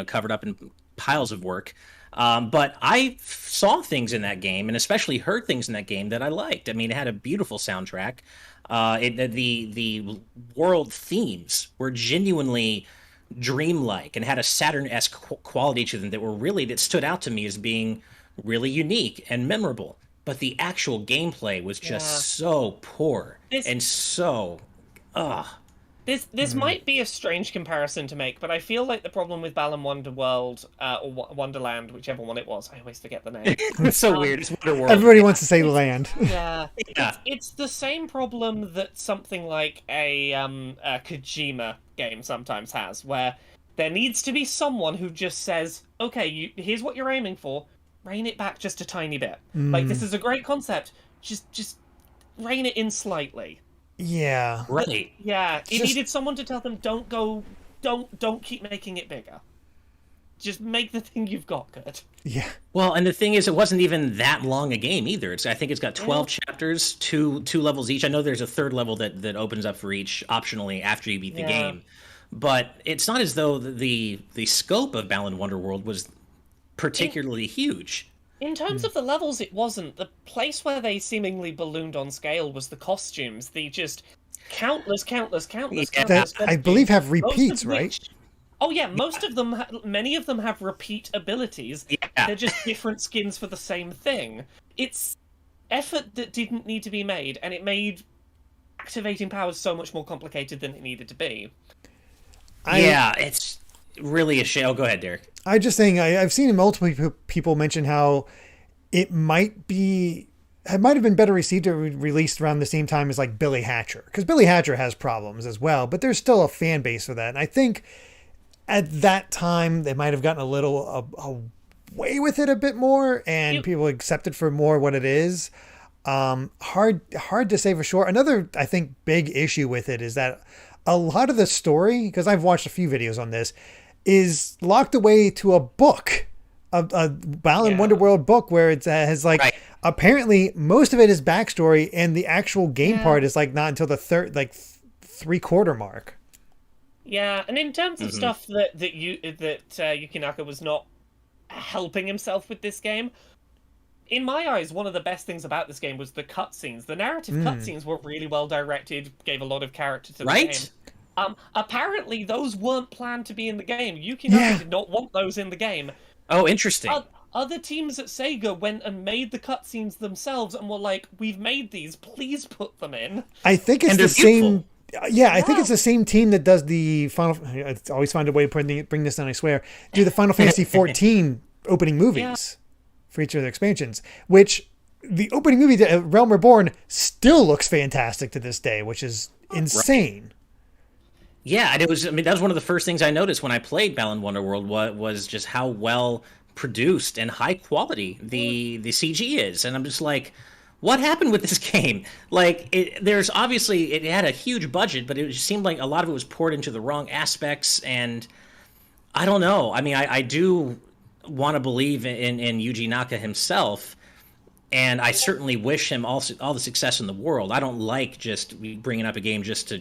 C: covered up in piles of work. But I saw things in that game, and especially heard things in that game that I liked. I mean, it had a beautiful soundtrack. The world themes were genuinely dreamlike and had a Saturn-esque quality to them that stood out to me as being really unique and memorable. But the actual gameplay was just so poor and so...
B: This might be a strange comparison to make, but I feel like the problem with Balan Wonderworld, or Wonderland, whichever one it was, I always forget the name.
C: It's so weird. It's Wonderworld.
A: Everybody wants to say land.
B: Yeah.
C: Yeah.
B: It's the same problem that something like a Kojima game sometimes has, where there needs to be someone who just says, okay, here's what you're aiming for, rein it back just a tiny bit. Like, this is a great concept, just rein it in slightly.
A: Yeah.
C: Right.
B: Yeah, it needed someone to tell them, don't keep making it bigger. Just make the thing you've got good.
A: Yeah.
C: Well, and the thing is, it wasn't even that long a game either. I think it's got 12 chapters, two levels each. I know there's a third level that opens up for each optionally after you beat the game. But it's not as though the scope of Balan Wonderworld was particularly huge.
B: In terms of the levels, it wasn't. The place where they seemingly ballooned on scale was the costumes. The just countless
A: That, I believe, have repeats, right?
B: Oh yeah, most of them, many of them have repeat abilities.
C: Yeah.
B: They're just different skins for the same thing. It's effort that didn't need to be made, and it made activating powers so much more complicated than it needed to be.
C: It's really a shame. Oh, go ahead, Derek.
A: I'm just saying, I've seen multiple people mention how it might have been better received or released around the same time as like Billy Hatcher, because Billy Hatcher has problems as well, but there's still a fan base for that. And I think at that time they might have gotten a little away with it a bit more, and people accept it for more what it is. Hard to say for sure. Another, I think, big issue with it is that a lot of the story, because I've watched a few videos on this, is locked away to a book, a Balan Wonderworld book, where it has like, apparently most of it is backstory, and the actual game part is like not until the third, like 3/4 mark.
B: Yeah, and in terms of stuff that Yuji Naka was not helping himself with this game, in my eyes, one of the best things about this game was the cutscenes. The narrative cutscenes were really well directed, gave a lot of character to the game. Apparently, those weren't planned to be in the game. Yuji Naka did not want those in the game.
C: Oh, interesting.
B: Other teams at Sega went and made the cutscenes themselves and were like, we've made these, please put them in.
A: I think it's the same... Yeah, I think it's the same team that does the Final... I always find a way to bring this in, I swear. Do the Final Fantasy XIV opening movies for each of their expansions, which the opening movie, Realm Reborn, still looks fantastic to this day, which is insane.
C: Right. Yeah, and that was one of the first things I noticed when I played Balan Wonderworld was just how well produced and high quality the CG is. And I'm just like, what happened with this game? Like, it had a huge budget, but it just seemed like a lot of it was poured into the wrong aspects. And I don't know. I mean, I do want to believe in Yuji Naka himself, and I certainly wish him all the success in the world. I don't like just bringing up a game just to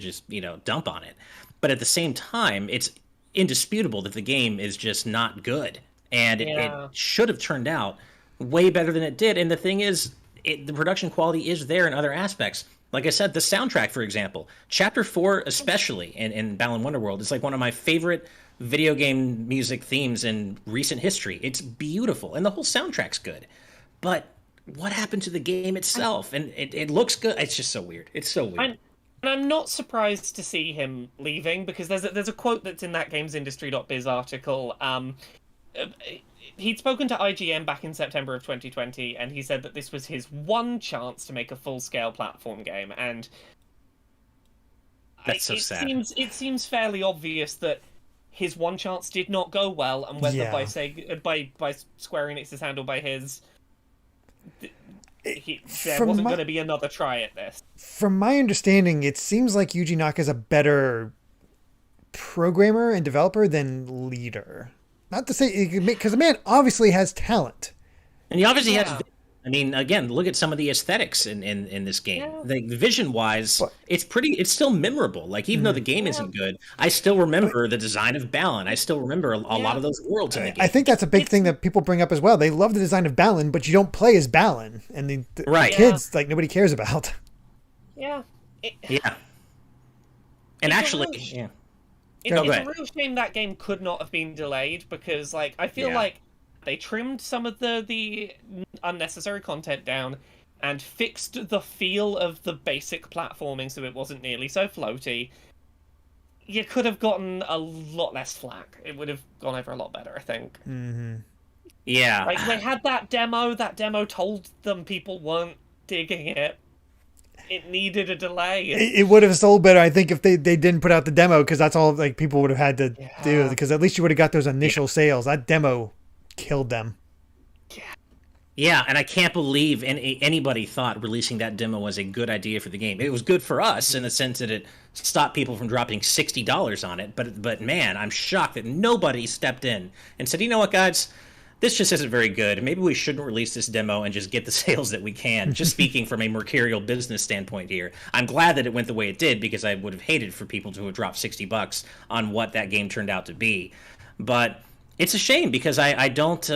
C: dump on it. But at the same time, it's indisputable that the game is just not good. And it should have turned out way better than it did. And the thing is, the production quality is there in other aspects. Like I said, the soundtrack, for example. Chapter 4 especially in Balan Wonderworld is like one of my favorite video game music themes in recent history. It's beautiful, and the whole soundtrack's good. But what happened to the game itself? And it looks good. It's just so weird. It's so weird.
B: I'm not surprised to see him leaving, because there's a quote that's in that gamesindustry.biz article. He'd spoken to IGN back in September of 2020, and he said that this was his one chance to make a full-scale platform game, and
C: that's so sad.
B: It seems fairly obvious that his one chance did not go well, and whether by Square Enix's hand or by his, there wasn't going to be another try at this.
A: From my understanding, it seems like Yuji Naka is a better programmer and developer than leader. Not to say, because the man obviously has talent.
C: And he obviously has... I mean, again, look at some of the aesthetics in this game. Yeah. The vision-wise, it's still memorable. Like, even though the game isn't good, I still remember the design of Balan. I still remember a lot of those worlds in the game.
A: I think that's a big thing that people bring up as well. They love the design of Balan, but you don't play as Balan. And the kids, like, nobody cares about.
B: Yeah.
C: And actually...
B: It's a real shame that game could not have been delayed, because, like, I feel like they trimmed some of the unnecessary content down and fixed the feel of the basic platforming so it wasn't nearly so floaty. you could have gotten a lot less flack. It would have gone over a lot better, I think.
A: Mm-hmm.
C: Yeah.
B: Like, they had that demo. That demo told them people weren't digging it. It needed a delay.
A: It would have sold better, I think, if they didn't put out the demo, because that's all like people would have had to do. Because at least you would have got those initial sales. That demo killed them.
C: Yeah, and I can't believe anybody thought releasing that demo was a good idea for the game. It was good for us in the sense that it stopped people from dropping $60 on it. But man, I'm shocked that nobody stepped in and said, you know what, guys, this just isn't very good. Maybe we shouldn't release this demo and just get the sales that we can. Just speaking from a mercurial business standpoint here, I'm glad that it went the way it did, because I would have hated for people to have dropped $60 on what that game turned out to be. But it's a shame, because I don't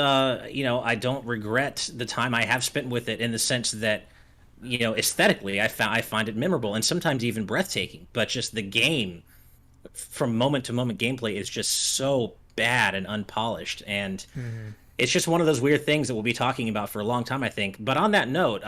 C: regret the time I have spent with it, in the sense that, aesthetically, I find it memorable and sometimes even breathtaking. But just the game, from moment to moment gameplay, is just so bad and unpolished, and it's just one of those weird things that we'll be talking about for a long time, I think. But on that note,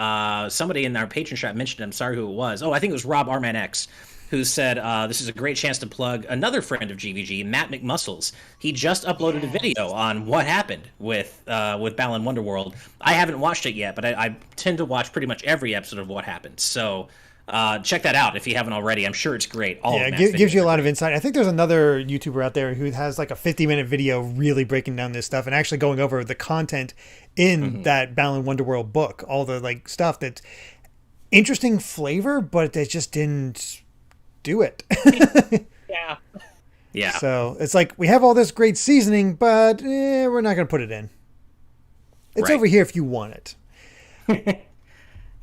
C: somebody in our patron chat mentioned, I'm sorry who it was. Oh, I think it was Rob Arman X, who said, this is a great chance to plug another friend of GVG, Matt McMuscles. He just uploaded a video on what happened with Balan Wonderworld. I haven't watched it yet, but I tend to watch pretty much every episode of What Happened. So check that out if you haven't already. I'm sure it's great.
A: It gives you a lot of insight. I think there's another YouTuber out there who has like a 50-minute video really breaking down this stuff and actually going over the content in that Balan Wonderworld book. All the like stuff that's interesting flavor, but they just didn't do it.
B: Yeah.
A: So it's like, we have all this great seasoning, but we're not going to put it in. It's over here if you want it.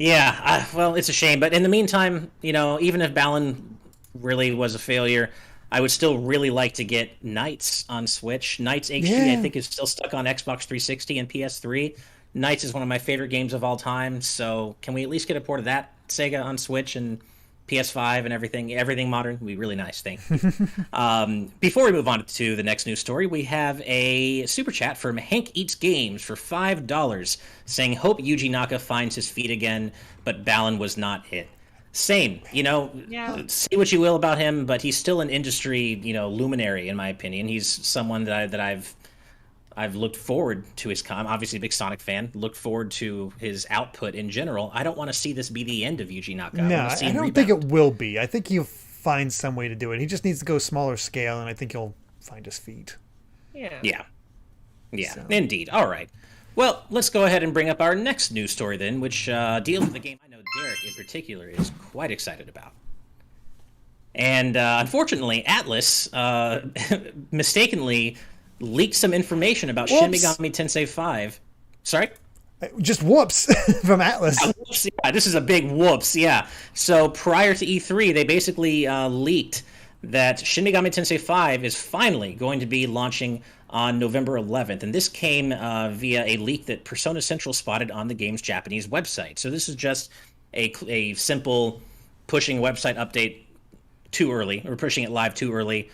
C: Yeah, well, it's a shame. But in the meantime, even if Balan really was a failure, I would still really like to get Knights on Switch. Knights HD, I think, is still stuck on Xbox 360 and PS3. Knights is one of my favorite games of all time. So can we at least get a port of that Sega on Switch and PS5 and everything modern? Would be really nice. Thank you. Before we move on to the next news story, we have a super chat from Hank Eats Games for $5, saying, hope Yuji Naka finds his feet again, but Balan was not it. Same, say what you will about him, but he's still an industry, luminary, in my opinion. He's someone that I've looked forward to his I'm obviously a big Sonic fan. Looked forward to his output in general. I don't want to see this be the end of Yuji Naka.
A: No, I don't think it will be. I think he'll find some way to do it. He just needs to go smaller scale, and I think he'll find his feet.
C: Yeah. So. Indeed. All right. Well, let's go ahead and bring up our next news story then, which deals with a game I know Derek in particular is quite excited about. And unfortunately, Atlus mistakenly leaked some information about Shin Megami Tensei V. Sorry?
A: Just whoops from Atlus.
C: Whoops, yeah, this is a big whoops, yeah. So prior to E3, they basically leaked that Shin Megami Tensei V is finally going to be launching on November 11th. And this came via a leak that Persona Central spotted on the game's Japanese website. So this is just a simple pushing website update too early, or pushing it live too early.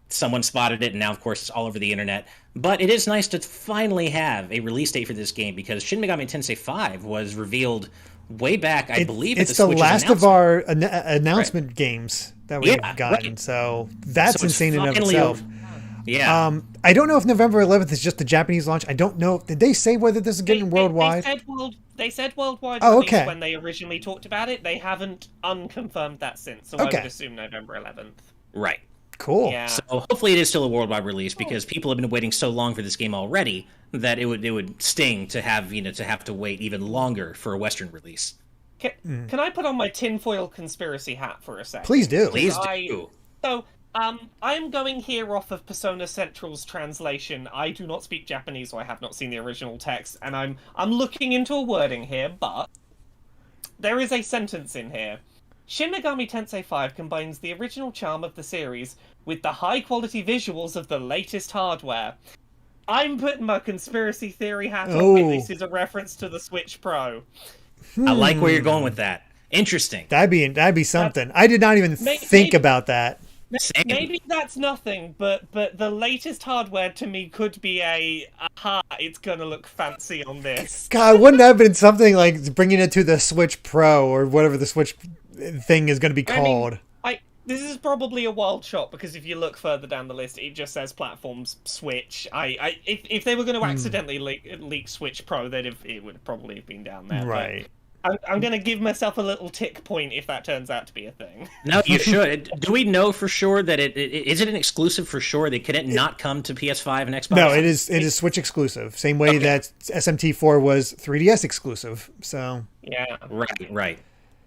C: Someone spotted it, and now, of course, it's all over the internet. But it is nice to finally have a release date for this game, because Shin Megami Tensei V was revealed way back, I believe,
A: it's the last of our announcement games that we've gotten. Right. So that's insane in and of itself.
C: Yeah.
A: I don't know if November 11th is just the Japanese launch. I don't know. Did they say whether this is getting worldwide?
B: They said worldwide when they originally talked about it. They haven't unconfirmed that since, so I would assume November 11th.
C: Right.
A: Cool.
C: Yeah. So hopefully it is still a worldwide release, because people have been waiting so long for this game already that it would sting to have to wait even longer for a Western release.
B: Can I put on my tinfoil conspiracy hat for a second?
A: Please do.
C: Please do.
B: I'm going here off of Persona Central's translation. I do not speak Japanese, so I have not seen the original text, and I'm looking into a wording here, but there is a sentence in here. Shin Megami Tensei V combines the original charm of the series with the high-quality visuals of the latest hardware. I'm putting my conspiracy theory hat on if this is a reference to the Switch Pro.
C: I like where you're going with that. Interesting.
A: That'd be something. I did not even think about that.
B: Maybe that's nothing, but the latest hardware to me could be it's gonna look fancy on this.
A: God, wouldn't that have been something like bringing it to the Switch Pro or whatever the Switch thing is going to be called?
B: This is probably a wild shot because if you look further down the list, it just says platforms Switch. If they were going to accidentally leak Switch Pro, it would probably have been down there.
A: Right.
B: I'm going to give myself a little tick point if that turns out to be a thing.
C: No, you should. Do we know for sure that is it an exclusive for sure? Can it not come to PS5 and Xbox?
A: No, it is Switch exclusive. Same way that SMT4 was 3DS exclusive. So
B: yeah,
C: right.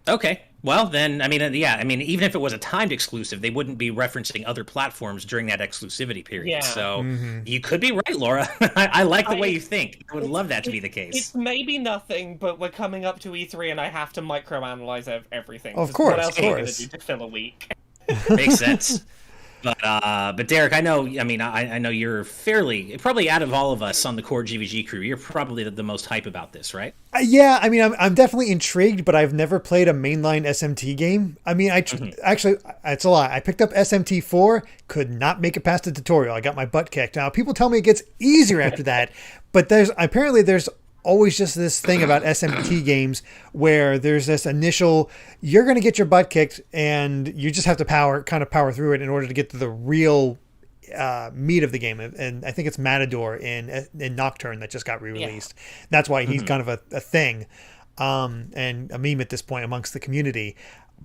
C: Okay. Well, then, even if it was a timed exclusive, they wouldn't be referencing other platforms during that exclusivity period.
B: Yeah.
C: So you could be right, Laura. I like the way you think. I would love that to be the case.
B: It's maybe nothing, but we're coming up to E3 and I have to microanalyze everything.
A: Of course,
B: what else are you going to do to fill a week?
C: Makes sense. But Derek, I know. I know you're probably out of all of us on the core GVG crew, you're probably the most hype about this, right?
A: Yeah, I'm definitely intrigued, but I've never played a mainline SMT game. Actually, it's a lie. I picked up SMT4, could not make it past the tutorial. I got my butt kicked. Now people tell me it gets easier after that, but there's always just this thing about SMT games where there's this initial, you're going to get your butt kicked and you just have to power through it in order to get to the real meat of the game. And I think it's Matador in Nocturne that just got re-released. Yeah. That's why he's kind of a thing and a meme at this point amongst the community.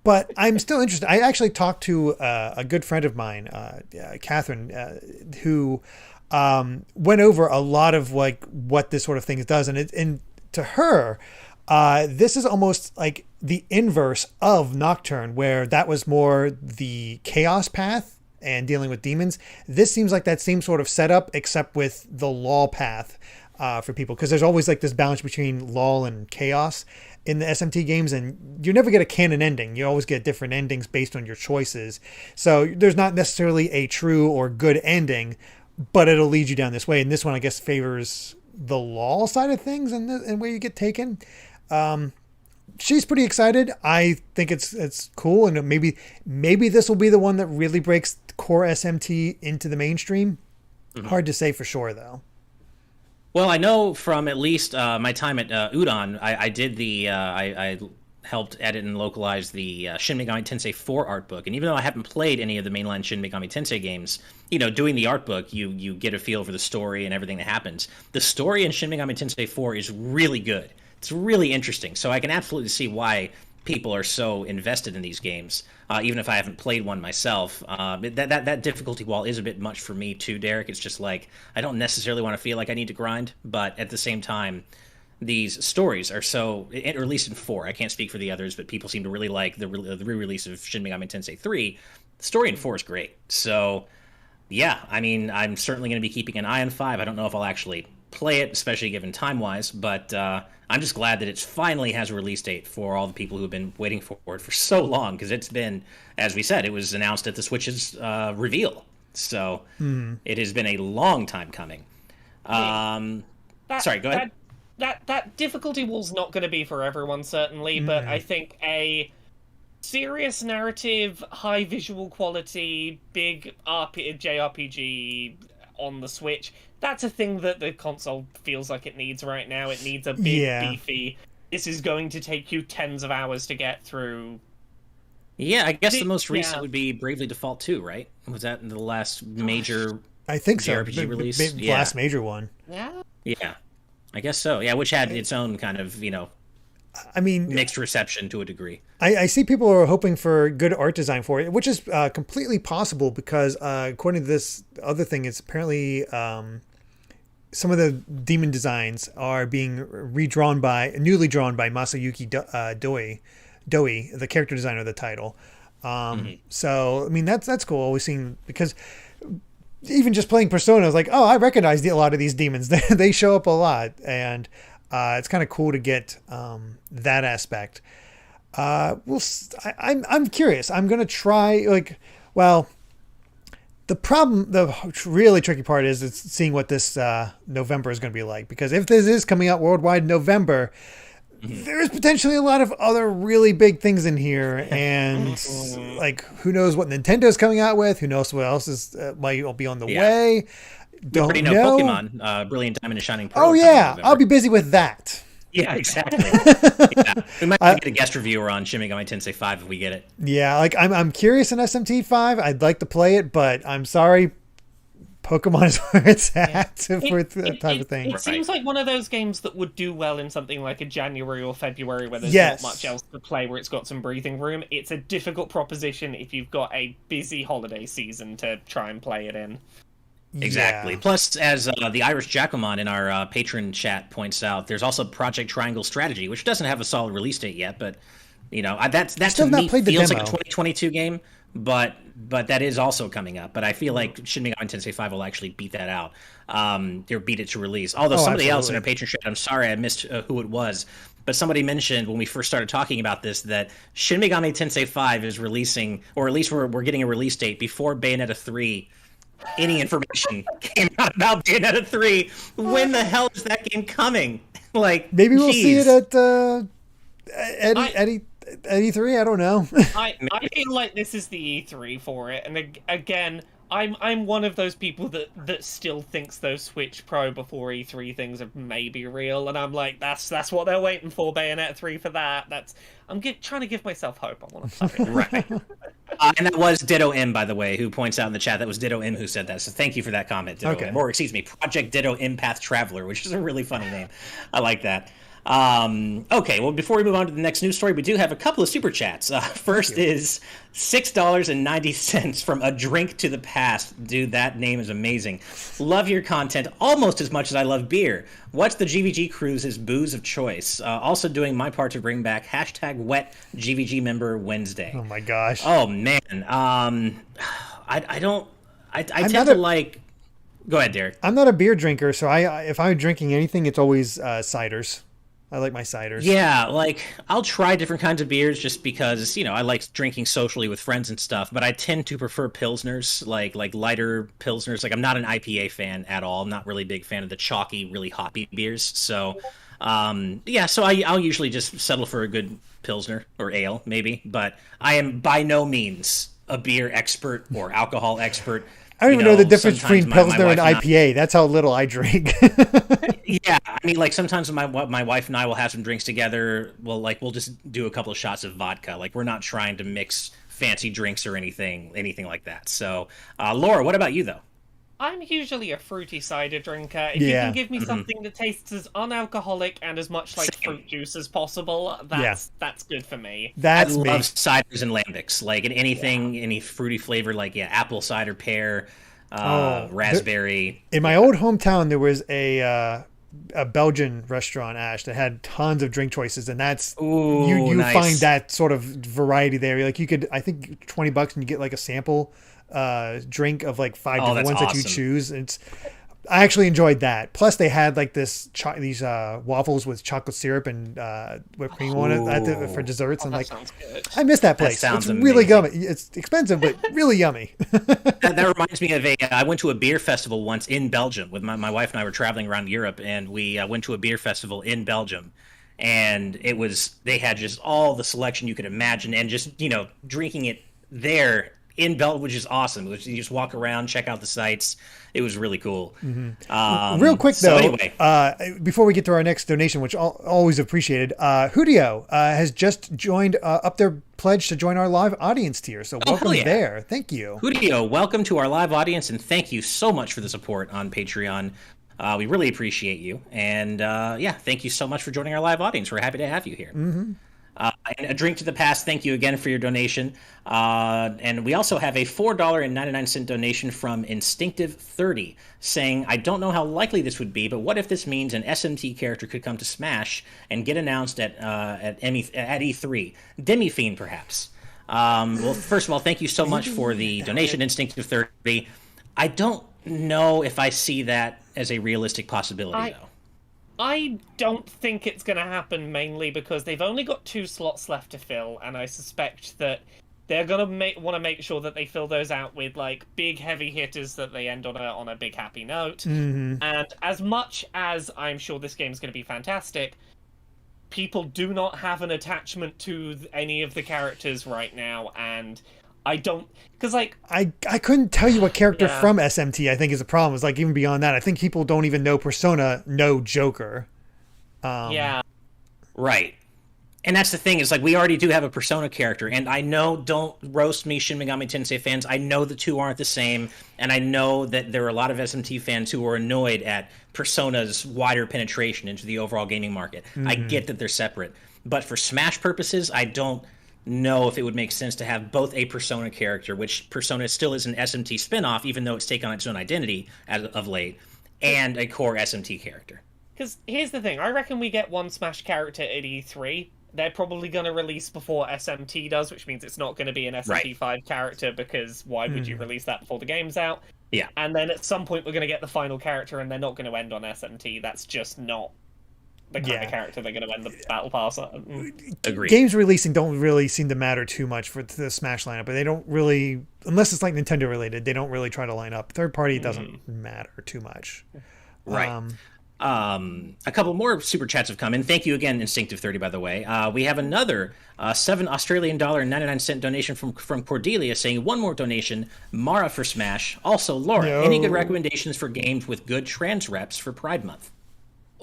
A: But I'm still interested. I actually talked to a good friend of mine, Catherine, who went over a lot of like what this sort of thing does, and to her, this is almost like the inverse of Nocturne, where that was more the chaos path and dealing with demons. This seems like that same sort of setup, except with the law path for people, because there's always like this balance between law and chaos in the SMT games, and you never get a canon ending. You always get different endings based on your choices. So there's not necessarily a true or good ending, but it'll lead you down this way. And this one, I guess, favors the law side of things and where you get taken. She's pretty excited. I think it's cool. And maybe this will be the one that really breaks core SMT into the mainstream. Hard to say for sure, though.
C: Well, I know from at least my time at Udon, I did I helped edit and localize the Shin Megami Tensei IV art book. And even though I haven't played any of the mainline Shin Megami Tensei games, doing the art book, you get a feel for the story and everything that happens. The story in Shin Megami Tensei IV is really good. It's really interesting. So I can absolutely see why people are so invested in these games, even if I haven't played one myself. That difficulty wall is a bit much for me too, Derek. It's just like, I don't necessarily want to feel like I need to grind, but at the same time, these stories are so, or at least in 4, I can't speak for the others, but people seem to really like the re-release of Shin Megami Tensei 3. The story in 4 is great. So, yeah, I'm certainly going to be keeping an eye on 5. I don't know if I'll actually play it, especially given time-wise, but I'm just glad that it finally has a release date for all the people who have been waiting for it for so long, because it's been, as we said, it was announced at the Switch's reveal. So, it has been a long time coming. Sorry, go ahead.
B: That difficulty wall's not going to be for everyone, certainly, but I think a serious narrative, high visual quality, big JRPG on the Switch, that's a thing that the console feels like it needs right now. It needs a big, beefy, this is going to take you tens of hours to get through.
C: Yeah, I guess the most recent would be Bravely Default 2, right? Was that the last major
A: I think so.
C: JRPG release?
A: Last major one.
B: Yeah.
C: I guess so. Yeah, which had its own kind of, mixed reception to a degree.
A: I see people are hoping for good art design for it, which is completely possible because according to this other thing, it's apparently some of the demon designs are being newly drawn by Masayuki Doi, the character designer of the title. So, that's cool. Always seeing, because even just playing Persona, I was like, oh, I recognize a lot of these demons. They show up a lot, and it's kind of cool to get that aspect. I'm curious. I'm gonna try. The really tricky part is it's seeing what this November is going to be like, because if this is coming out worldwide in November, there's potentially a lot of other really big things in here, and who knows what Nintendo's coming out with? Who knows what else is might be on the way?
C: Don't know. Pokemon, Brilliant Diamond and Shining Pearl.
A: Oh yeah, I'll be busy with that.
C: Yeah, exactly. Yeah. We might get a guest reviewer on Shin Megami Tensei V if we get it.
A: Yeah, like I'm curious in SMT5. I'd like to play it, but I'm sorry. Pokemon is where it's at for that type of thing.
B: It seems like one of those games that would do well in something like a January or February where there's not much else to play, where it's got some breathing room. It's a difficult proposition if you've got a busy holiday season to try and play it in.
C: Exactly. Yeah. Plus, as the Irish Jacomon in our patron chat points out, there's also Project Triangle Strategy, which doesn't have a solid release date yet, but that to me feels like a 2022 game. But that is also coming up. But I feel like Shin Megami Tensei V will actually beat that out, or beat it to release. Although somebody else in our patron chat, I'm sorry I missed who it was, but somebody mentioned when we first started talking about this that Shin Megami Tensei V is releasing, or at least we're getting a release date before Bayonetta 3. Any information came out about Bayonetta 3. When the hell is that game coming? Like,
A: maybe we'll see it at E3. I don't know.
B: I feel like this is the E3 for it, and again, I'm one of those people that still thinks those Switch Pro before E3 things are maybe real, and I'm like, that's what they're waiting for. Bayonetta 3 for that. I'm trying to give myself hope. I want to play it.
C: Right. And that was Ditto M, by the way, who points out in the chat that was Ditto M who said that. So thank you for that comment, Ditto M. Or excuse me, Project Ditto Empath Traveler, which is a really funny name. I like that. Okay, well, before we move on to the next news story, we do have a couple of super chats. First is $6.90 from A Drink to the Past. Dude, that name is amazing. Love your content almost as much as I love beer. What's the GVG Cruise's booze of choice? Also doing my part to bring back #wet GVG member Wednesday.
A: Oh my gosh.
C: Oh man. I tend to like. Go ahead, Derek.
A: I'm not a beer drinker, so if I'm drinking anything, it's always ciders. I like my ciders.
C: Yeah, like I'll try different kinds of beers just because, I like drinking socially with friends and stuff, but I tend to prefer pilsners, like lighter pilsners. Like I'm not an IPA fan at all. I'm not really a big fan of the chalky, really hoppy beers. So, so I'll usually just settle for a good pilsner or ale maybe, but I am by no means a beer expert or alcohol expert.
A: I don't even know the difference between Pilsner and IPA. That's how little I drink.
C: Yeah, I mean, like sometimes my wife and I will have some drinks together. We'll just do a couple of shots of vodka. Like we're not trying to mix fancy drinks or anything like that. So, Laura, what about you though?
B: I'm usually a fruity cider drinker. If you can give me something that tastes as unalcoholic and as much like fruit juice as possible, that's good for me.
C: I love ciders and lambics, like any fruity flavor, like apple cider, pear, raspberry.
A: In my old hometown, there was a Belgian restaurant, Ash, that had tons of drink choices, and that's you nice. Find that sort of variety there. Like you could, I think $20 and you get like a sample drink of like 5 different ones that you choose. I actually enjoyed that. Plus they had like these waffles with chocolate syrup and whipped cream on it for desserts. And like, I miss that place. It's really yummy. It's expensive, but really yummy.
C: that reminds me of I went to a beer festival once in Belgium with my wife and I were traveling around Europe, and we went to a beer festival in Belgium. And they had just all the selection you could imagine, and just, drinking it there in Belgium, which is awesome. You just walk around, check out the sites. It was really cool.
A: Mm-hmm. Real quick, though, anyway. Before we get to our next donation, which always appreciated, Hudio has just joined up their pledge to join our live audience tier. So welcome there. Thank you.
C: Hudio, welcome to our live audience, and thank you so much for the support on Patreon. We really appreciate you. And thank you so much for joining our live audience. We're happy to have you here.
A: Mm-hmm.
C: And A Drink to the Past, thank you again for your donation. And we also have a $4.99 donation from Instinctive30 saying, I don't know how likely this would be, but what if this means an SMT character could come to Smash and get announced at E3? Demi-Fiend, perhaps. Well, first of all, thank you so much for the donation, Instinctive30. I don't know if I see that as a realistic possibility, though.
B: I don't think it's going to happen, mainly because they've only got 2 slots left to fill, and I suspect that they're going to want to make sure that they fill those out with like big heavy hitters that they end on a big happy note.
A: Mm-hmm.
B: And as much as I'm sure this game's going to be fantastic, people do not have an attachment to any of the characters right now, and I don't, because like
A: I couldn't tell you what character from SMT I think is a problem. It's like even beyond that, I think people don't even know Persona, know Joker.
B: Yeah,
C: Right. And that's the thing, is like we already do have a Persona character, and I know, don't roast me, Shin Megami Tensei fans, I know the two aren't the same, and I know that there are a lot of SMT fans who are annoyed at Persona's wider penetration into the overall gaming market. I get that they're separate, but for Smash purposes, I don't know if it would make sense to have both a Persona character, which Persona still is an SMT spinoff, even though it's taken on its own identity as of late, and a core SMT character.
B: Because here's the thing, I reckon we get one Smash character at E3. They're probably going to release before SMT does, which means it's not going to be an SMT5 character, because why would you release that before the game's out?
C: Yeah.
B: And then at some point we're going to get the final character, and they're not going to end on SMT. That's just not the kind of character they're going to end the Battle Pass on.
C: Agreed.
A: Games releasing don't really seem to matter too much for the Smash lineup, but they don't really, unless it's like Nintendo related, they don't really try to line up. Third party doesn't matter too much.
C: Right. A couple more super chats have come in. Thank you again, Instinctive30, by the way. We have another $7 Australian dollar 99 cent donation from Cordelia, saying one more donation, Mara for Smash. Also, Laura, any good recommendations for games with good trans reps for Pride Month?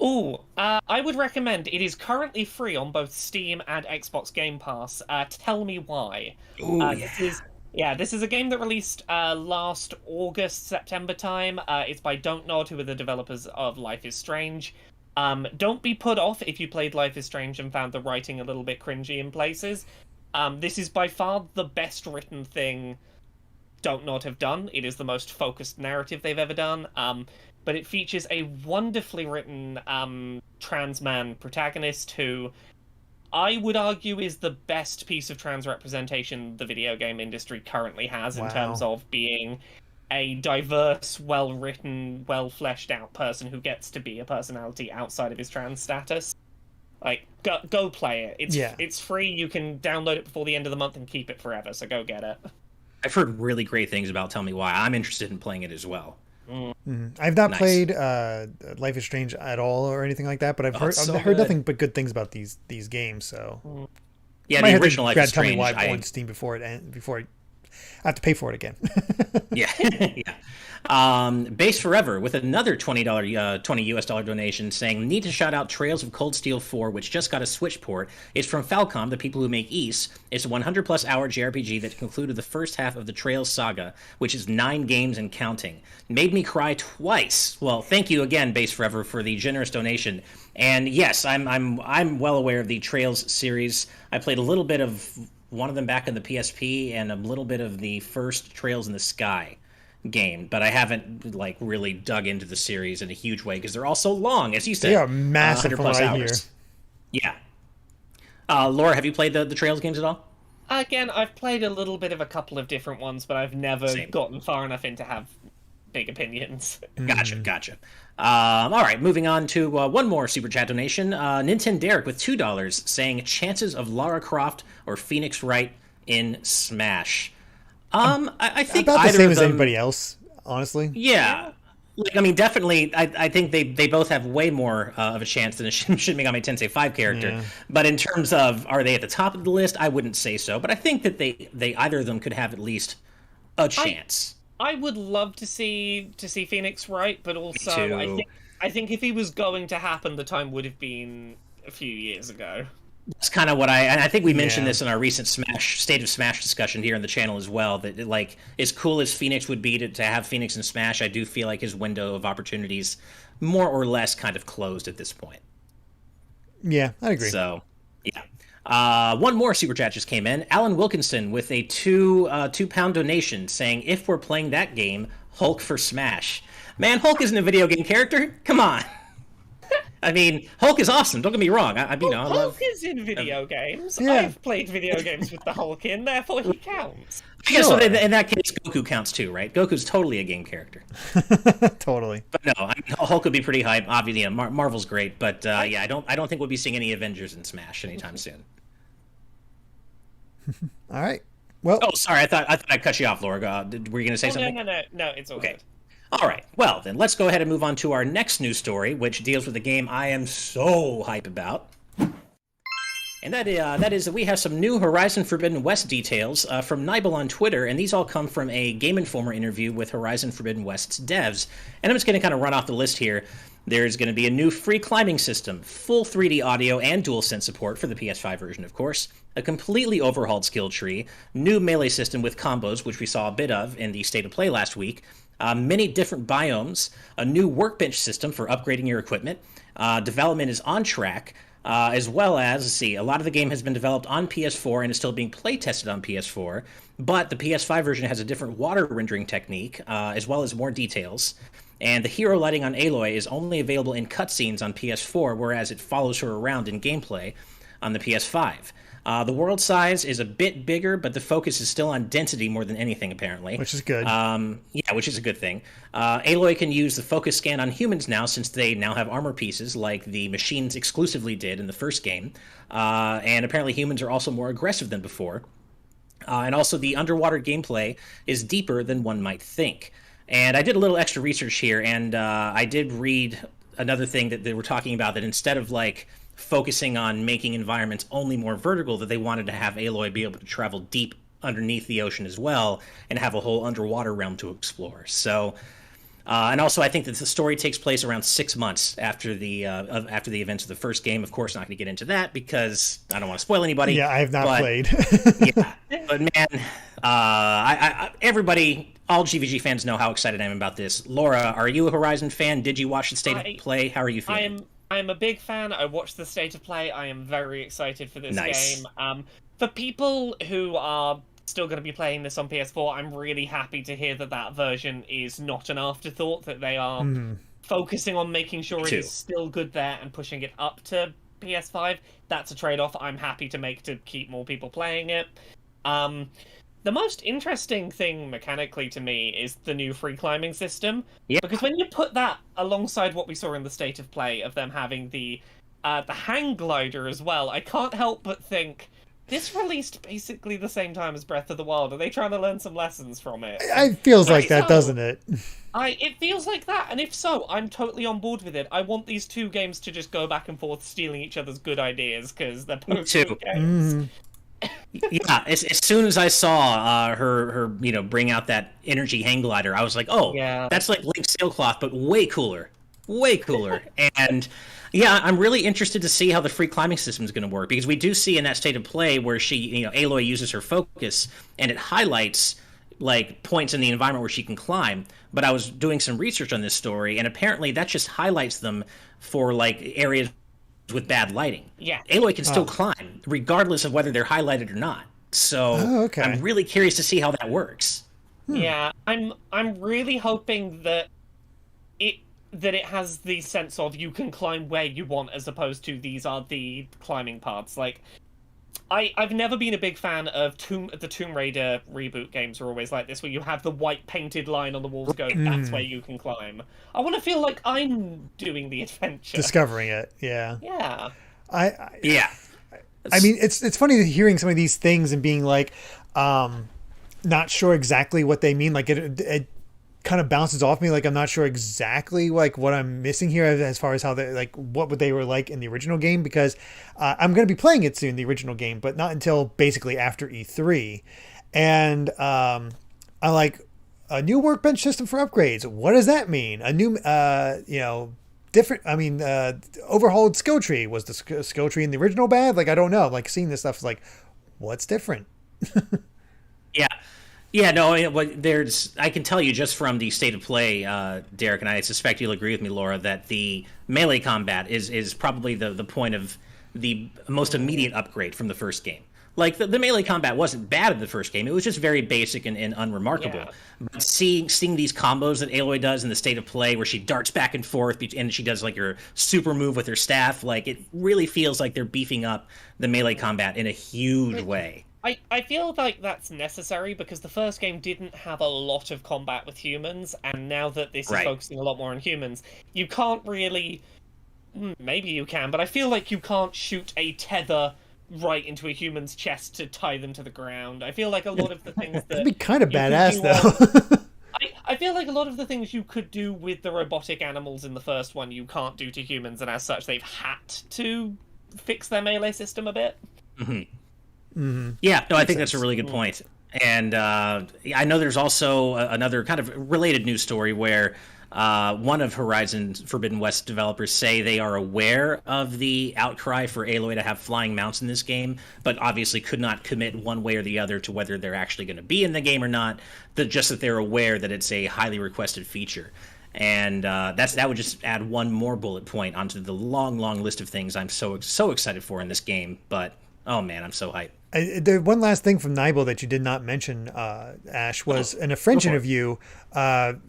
B: Ooh, I would recommend, it is currently free on both Steam and Xbox Game Pass. Tell Me Why.
C: Ooh,
B: This is a game that released last August, September time. It's by Don't Nod, who are the developers of Life is Strange. Don't be put off if you played Life is Strange and found the writing a little bit cringy in places. This is by far the best written thing Don't Nod have done. It is the most focused narrative they've ever done. But it features a wonderfully written trans man protagonist who I would argue is the best piece of trans representation the video game industry currently has in terms of being a diverse, well-written, well-fleshed-out person who gets to be a personality outside of his trans status. Like, go play it. It's free. You can download it before the end of the month and keep it forever, so go get it.
C: I've heard really great things about Tell Me Why. I'm interested in playing it as well.
A: I've not played Life is Strange at all or anything like that, but I've heard nothing but good things about these games. So
C: yeah, the original Life is Strange.
A: Tell Me Why on Steam before I have to pay for it again.
C: Yeah. Base Forever with another $20 US dollar donation, saying need to shout out Trails of Cold Steel 4, which just got a Switch port. It's from Falcom, the people who make Ys. It's a 100+ hour JRPG that concluded the first half of the Trails saga, which is 9 games and counting. Made me cry twice. Well, thank you again, Base Forever, for the generous donation. And yes, I'm well aware of the Trails series. I played a little bit of one of them back in the PSP and a little bit of the first Trails in the Sky game, but I haven't like really dug into the series in a huge way because they're all so long, as you said.
A: They are massive from what I hear.
C: Yeah. Laura, have you played the Trails games at all?
B: Again, I've played a little bit of a couple of different ones, but I've never gotten far enough in to have big opinions.
C: Gotcha. All right, moving on to one more super chat donation. Nintendo Derek with $2 saying chances of Lara Croft or Phoenix Wright in Smash. I think
A: about
C: either
A: the same
C: of
A: as
C: them,
A: anybody else, honestly.
C: Yeah. Like, I mean, definitely, I think they both have way more of a chance than a Shin Megami Tensei V character. Yeah. But in terms of, are they at the top of the list? I wouldn't say so. But I think that they either of them could have at least a chance.
B: I would love to see Phoenix Wright, but also I think if he was going to happen, the time would have been a few years ago.
C: That's kind of what I think we mentioned this in our recent State of Smash discussion here on the channel as well, that like as cool as Phoenix would be to have Phoenix in Smash, I do feel like his window of opportunities more or less kind of closed at this point.
A: Yeah, I agree.
C: So, yeah. One more super chat just came in. Alan Wilkinson with a £2 donation saying, if we're playing that game, Hulk for Smash. Man, Hulk isn't a video game character. Come on. I mean, Hulk is awesome. Don't get me wrong.
B: Hulk is in video games. Yeah. I've played video games with the Hulk in, therefore he counts.
C: I guess so in that case, Goku counts too, right? Goku's totally a game character.
A: Totally.
C: But no, I mean, Hulk would be pretty hype. Obviously, Marvel's great, but I don't think we'll be seeing any Avengers in Smash anytime soon.
A: All right. Well.
C: Oh, sorry. I thought I cut you off, Laura. Were you going to say something?
B: No. It's all
C: okay.
B: Good.
C: All right. Well, then let's go ahead and move on to our next news story, which deals with a game I am so hype about. And that is that we have some new Horizon Forbidden West details from Nibel on Twitter, and these all come from a Game Informer interview with Horizon Forbidden West's devs. And I'm just going to kind of run off the list here. There's going to be a new free climbing system, full 3D audio and DualSense support for the PS5 version, of course, a completely overhauled skill tree, new melee system with combos, which we saw a bit of in the State of Play last week, many different biomes, a new workbench system for upgrading your equipment. Development is on track, as well as, let's see, a lot of the game has been developed on PS4 and is still being play tested on PS4, but the PS5 version has a different water rendering technique, as well as more details. And the hero lighting on Aloy is only available in cutscenes on PS4, whereas it follows her around in gameplay on the PS5. The world size is a bit bigger, but the focus is still on density more than anything, apparently.
A: Which is good.
C: Yeah, which is a good thing. Aloy can use the focus scan on humans now, since they now have armor pieces, like the machines exclusively did in the first game. And apparently humans are also more aggressive than before. And also the underwater gameplay is deeper than one might think. And I did a little extra research here, and I did read another thing that they were talking about, that instead of like focusing on making environments only more vertical, that they wanted to have Aloy be able to travel deep underneath the ocean as well and have a whole underwater realm to explore. So, and also I think that the story takes place around 6 months after the events of the first game. Of course, not going to get into that because I don't want to spoil anybody.
A: Yeah, I have not played.
C: Yeah, but man, everybody, all GVG fans know how excited I am about this. Laura, are you a Horizon fan? Did you watch the State of Play? How are you feeling?
B: I'm a big fan. I watched the State of Play. I am very excited for this
C: Nice.
B: game. For people who are still going to be playing this on PS4, I'm really happy to hear that that version is not an afterthought, that they are focusing on making sure it is still good there and pushing it up to PS5. That's a trade-off I'm happy to make to keep more people playing it. The most interesting thing mechanically to me is the new free climbing system.
C: Yeah.
B: Because when you put that alongside what we saw in the State of Play of them having the hang glider as well, I can't help but think, this released basically the same time as Breath of the Wild. Are they trying to learn some lessons from it?
A: It feels like that, doesn't it?
B: It feels like that, and if so, I'm totally on board with it. I want these two games to just go back and forth stealing each other's good ideas, because they're both good games.
C: Yeah, as soon as I saw her bring out that energy hang glider, I was like, oh,
B: yeah,
C: that's like Link's sailcloth, but way cooler. And yeah, I'm really interested to see how the free climbing system is going to work, because we do see in that State of Play where Aloy uses her focus and it highlights like points in the environment where she can climb. But I was doing some research on this story, and apparently that just highlights them for like areas with bad lighting.
B: Yeah,
C: Aloy can still climb regardless of whether they're highlighted or not. So I'm really curious to see how that works.
B: Yeah, I'm really hoping that it has the sense of you can climb where you want, as opposed to these are the climbing paths. Like, I've never been a big fan of the Tomb Raider reboot games are always like this, where you have the white painted line on the walls going, that's where you can climb. I want to feel like I'm doing the adventure.
A: Discovering it, yeah.
B: Yeah.
A: I mean, it's funny hearing some of these things and being like, not sure exactly what they mean. Like, it kind of bounces off me, like I'm not sure exactly like what I'm missing here as far as how they like what they were like in the original game, because I'm going to be playing it soon, the original game, but not until basically after E3. And I like a new workbench system for upgrades. What does that mean? A new different, overhauled skill tree. Was the skill tree in the original bad? Like, I don't know. Like, seeing this stuff is like, what's different?
C: Yeah, no, I can tell you just from the State of Play, Derek, and I suspect you'll agree with me, Laura, that the melee combat is probably the point of the most immediate upgrade from the first game. Like, the melee combat wasn't bad in the first game. It was just very basic and unremarkable. Yeah. But seeing these combos that Aloy does in the State of Play, where she darts back and forth, and she does, like, her super move with her staff, like, it really feels like they're beefing up the melee combat in a huge way.
B: I feel like that's necessary, because the first game didn't have a lot of combat with humans, and now that this is focusing a lot more on humans, you can't really... Maybe you can, but I feel like you can't shoot a tether right into a human's chest to tie them to the ground. I feel like a lot of the things that...
A: That'd be kind of badass, though.
B: I feel like a lot of the things you could do with the robotic animals in the first one, you can't do to humans, and as such, they've had to fix their melee system a bit.
C: Mm-hmm. Mm-hmm. Yeah, no, I think that's a really good point. And I know there's also another kind of related news story where One of Horizon Forbidden West developers say they are aware of the outcry for Aloy to have flying mounts in this game, but obviously could not commit one way or the other to whether they're actually going to be in the game or not. Just that they're aware that it's a highly requested feature. And that would just add one more bullet point onto the long list of things I'm so excited for in this game. But oh man, I'm so hyped.
A: The one last thing from Nibel that you did not mention, Ash, was in a French interview.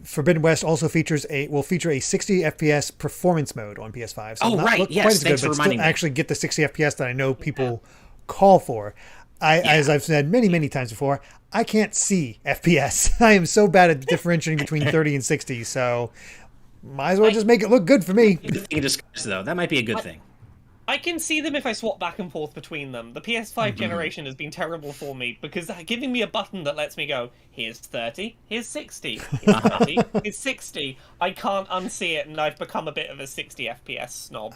A: Forbidden West also will feature a 60 FPS performance mode on PS5. So
C: right, yes,
A: quite as
C: thanks
A: good,
C: for
A: but
C: reminding
A: still
C: me.
A: actually get the 60 FPS that I know people call for. As I've said many times before, I can't see FPS. I am so bad at differentiating between 30 and 60. So might as well just make it look good for me.
C: Good thing to discuss, though. That might be a good thing.
B: I can see them if I swap back and forth between them. The PS5 generation has been terrible for me because giving me a button that lets me go, here's 30, here's 60, here's 30, here's 60. I can't unsee it, and I've become a bit of a 60 FPS snob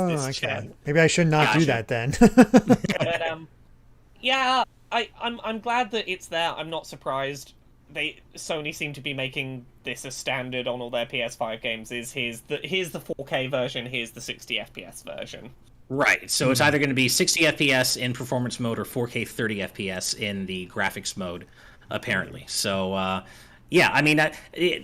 B: this gen.
A: Maybe I should not do that then.
B: But, yeah, I'm glad that it's there. I'm not surprised. Sony seem to be making this a standard on all their PS5 games. Here's the 4K version, here's the 60 FPS version.
C: Right, so it's either going to be 60 FPS in performance mode or 4K 30 FPS in the graphics mode, apparently. So, yeah, I mean,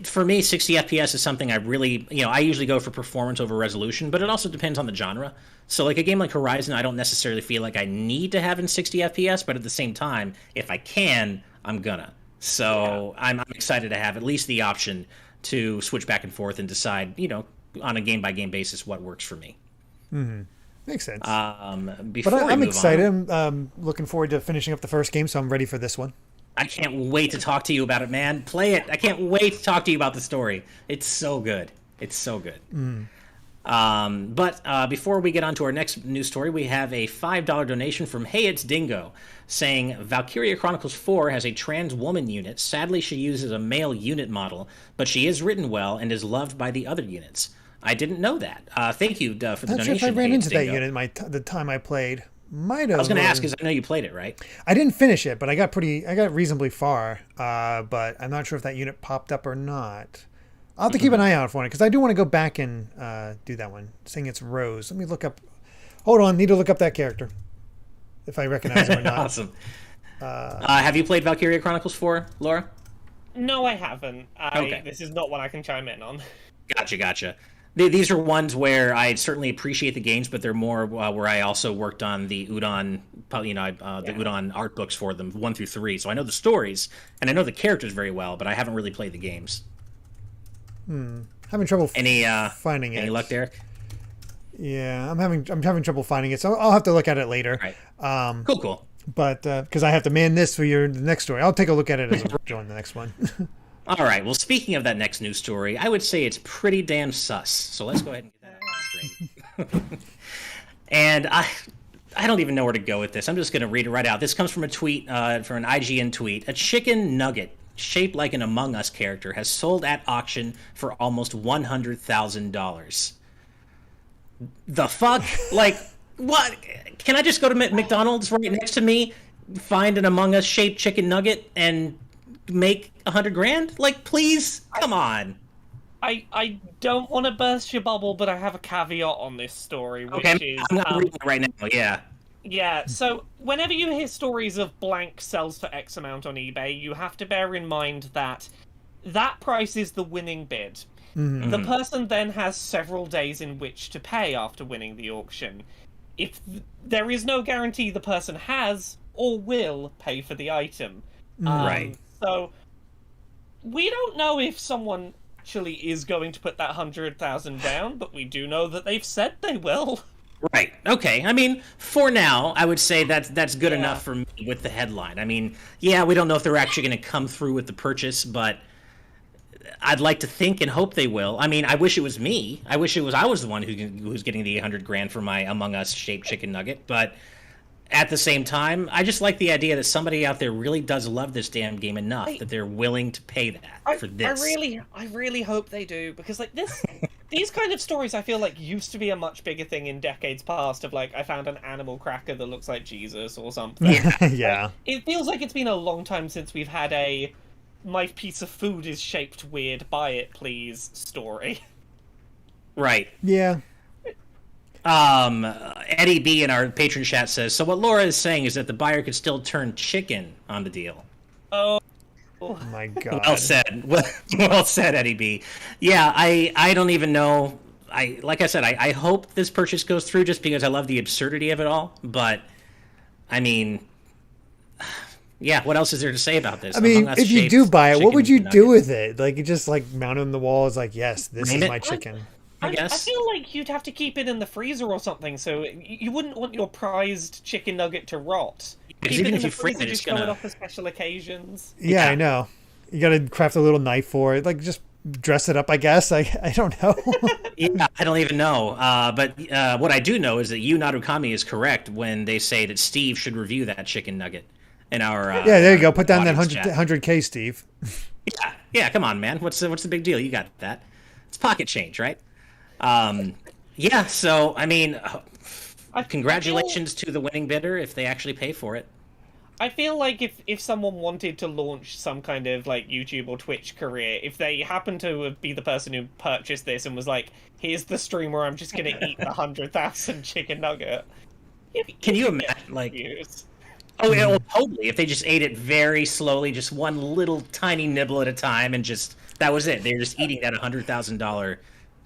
C: for me, 60 FPS is something I really, I usually go for performance over resolution, but it also depends on the genre. So, like a game like Horizon, I don't necessarily feel like I need to have in 60 FPS, but at the same time, if I can, I'm gonna. So, I'm excited to have at least the option to switch back and forth and decide, on a game-by-game basis what works for me.
A: Mm-hmm. Makes sense.
C: But
A: I'm excited. I'm looking forward to finishing up the first game, so I'm ready for this one.
C: I can't wait to talk to you about it, man. Play it. I can't wait to talk to you about the story. It's so good. It's so good. But before we get on to our next news story, we have a $5 donation from Hey It's Dingo saying Valkyria Chronicles 4 has a trans woman unit. Sadly, she uses a male unit model, but she is written well and is loved by the other units. I didn't know that. Thank you for the donation.
A: Not sure if I ran into that unit the time I played. Might have.
C: I was going to ask because I know you played it, right?
A: I didn't finish it, but I got reasonably far. But I'm not sure if that unit popped up or not. I'll have to keep an eye out for it because I do want to go back and do that one. Saying it's Rose. Let me look up. Hold on, need to look up that character. If I recognize him or not.
C: Awesome. Have you played Valkyria Chronicles 4, Laura?
B: No, I haven't.
C: Okay.
B: This is not one I can chime in on.
C: Gotcha. These are ones where I certainly appreciate the games, but they're more where I also worked on the Udon, the Udon art books for them, 1 through 3. So I know the stories and I know the characters very well, but I haven't really played the games.
A: Having trouble finding it.
C: Any luck, Derek?
A: Yeah, I'm having trouble finding it, so I'll have to look at it later.
C: Right. Cool.
A: But because I have to man this for the next story, I'll take a look at it as I join the next one.
C: All right. Well, speaking of that next news story, I would say it's pretty damn sus. So let's go ahead and get that straight. And I don't even know where to go with this. I'm just going to read it right out. This comes from a tweet, from an IGN tweet. A chicken nugget shaped like an Among Us character has sold at auction for almost $100,000. The fuck? Like, what? Can I just go to McDonald's right next to me, find an Among Us shaped chicken nugget, and make $100,000? Like, please, come on.
B: I don't want to burst your bubble, but I have a caveat on this story, which is
C: I'm reading it right now.
B: Yeah, so whenever you hear stories of blank sells for X amount on eBay, you have to bear in mind that price is the winning bid. Mm-hmm. The person then has several days in which to pay after winning the auction. If there is no guarantee the person has or will pay for the item.
C: Right.
B: So we don't know if someone actually is going to put that 100,000 down, but we do know that they've said they will.
C: Right. Okay. I mean, for now, I would say that's good enough for me with the headline. I mean, yeah, we don't know if they're actually going to come through with the purchase, but I'd like to think and hope they will. I mean, I wish it was me. I wish I was the one who's getting the $100,000 for my Among Us shaped chicken nugget. But at the same time, I just like the idea that somebody out there really does love this damn game enough that they're willing to pay that for this.
B: I really hope they do, because like this, these kind of stories I feel like used to be a much bigger thing in decades past. Of like, I found an animal cracker that looks like Jesus or something.
A: Yeah.
B: Like, it feels like it's been a long time since we've had a my piece of food is shaped weird, buy it please story.
C: Right.
A: Yeah.
C: Eddie B in our patron chat says, so what Laura is saying is that the buyer could still turn chicken on the deal.
B: Oh
A: my God.
C: Well said. Well said, Eddie B. Yeah, I don't even know. Like I said, I hope this purchase goes through just because I love the absurdity of it all. But, I mean, yeah, what else is there to say about this?
A: I mean, if you do buy it, what would you do with it? Like, you just, like, mount it on the wall as, like, yes, this is my chicken.
C: I guess.
B: I feel like you'd have to keep it in the freezer or something, so you wouldn't want your prized chicken nugget to rot.
C: Because
B: keep
C: even
B: it
C: if
B: in
C: you
B: the
C: freeze
B: freezer,
C: it, it's
B: just going
C: gonna...
B: off for special occasions.
A: Yeah, I know. You gotta craft a little knife for it. Like, just dress it up, I guess. I don't know.
C: Yeah, I don't even know. But what I do know is that Yu Narukami is correct when they say that Steve should review that chicken nugget in our...
A: yeah, there you go. Put down that 100K, Steve.
C: Yeah, come on, man. What's the big deal? You got that. It's pocket change, right? Yeah, so, I mean, congratulations to the winning bidder if they actually pay for it.
B: I feel like if someone wanted to launch some kind of, like, YouTube or Twitch career, if they happen to be the person who purchased this and was like, here's the stream where I'm just going to eat the 100,000 chicken nugget.
C: Can you imagine, like... Oh, yeah, well, totally. If they just ate it very slowly, just one little tiny nibble at a time, and just... That was it. They were just eating that $100,000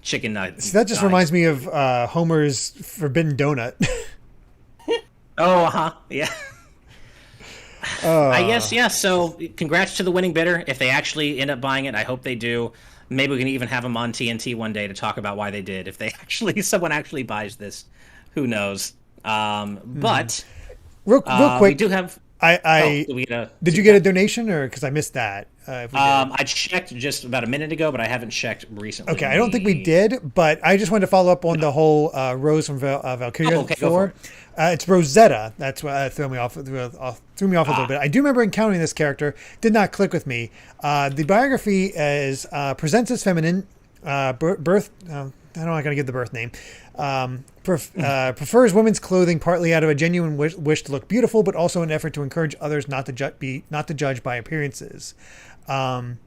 C: chicken nugget.
A: See, that just reminds me of Homer's Forbidden Donut.
C: Yeah. I guess, yeah. So, congrats to the winning bidder. If they actually end up buying it, I hope they do. Maybe we can even have them on TNT one day to talk about why they did. If someone actually buys this, who knows? But
A: real quick,
C: we do have.
A: Did you get a donation, or because I missed that?
C: I checked just about a minute ago, but I haven't checked recently.
A: Okay, I don't think we did, but I just wanted to follow up on the whole Rose from Valkyria before. It's Rosetta. That's what threw me off a little bit. I do remember encountering this character. Did not click with me. The biography presents as feminine. Birth. I'm not going to give the birth name. Prefers women's clothing partly out of a genuine wish to look beautiful, but also an effort to encourage others not to judge by appearances. And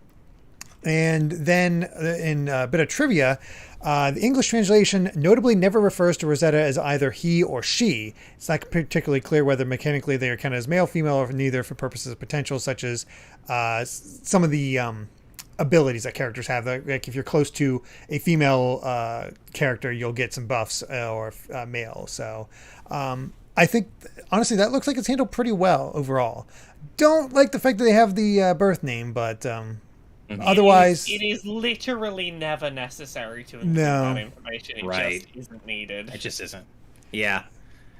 A: then in a bit of trivia, the English translation notably never refers to Rosetta as either he or she. It's not particularly clear whether mechanically they are counted as male, female, or neither for purposes of potential, such as some of the abilities that characters have. Like if you're close to a female character, you'll get some buffs, or male. So I think, honestly, that looks like it's handled pretty well overall. Don't like the fact that they have the birth name, but otherwise...
B: It is literally never necessary to include that information. It just isn't needed.
C: It just isn't. Yeah.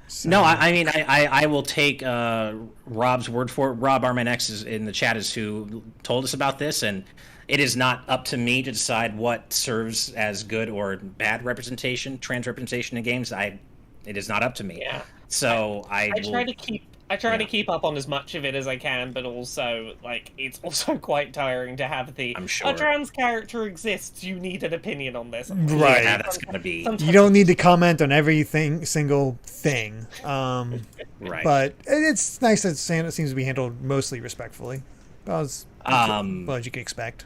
C: So. No, I mean, I will take Rob's word for it. Rob Armanex is in the chat is who told us about this, and it is not up to me to decide what serves as good or bad representation, trans representation in games. It is not up to me.
B: Yeah.
C: So I
B: try to keep up on as much of it as I can, but also, like, it's also quite tiring to have a trans character exists, you need an opinion on this.
A: Right.
C: Yeah, that's going to be...
A: You don't need to comment on single thing.
C: Right.
A: But it's nice that it seems to be handled mostly respectfully. As you can expect.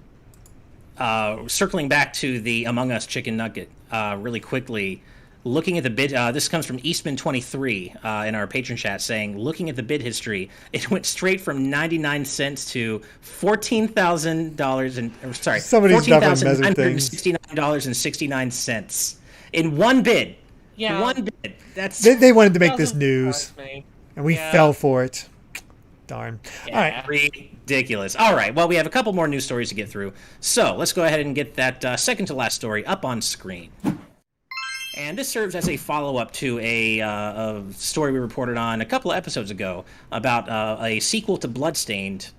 C: Circling back to the Among Us chicken nugget really quickly, looking at the bid, this comes from Eastman23 in our patron chat saying, looking at the bid history, it went straight from 99 cents to $14,000 and $14,969.69 in one bid.
B: Yeah.
C: One bid. That's
A: they wanted to make this news, and we fell for it. Darn.
C: Yeah, all right. Ridiculous. All right. Well, we have a couple more news stories to get through. So let's go ahead and get that second to last story up on screen. And this serves as a follow-up to a story we reported on a couple of episodes ago about a sequel to Bloodstained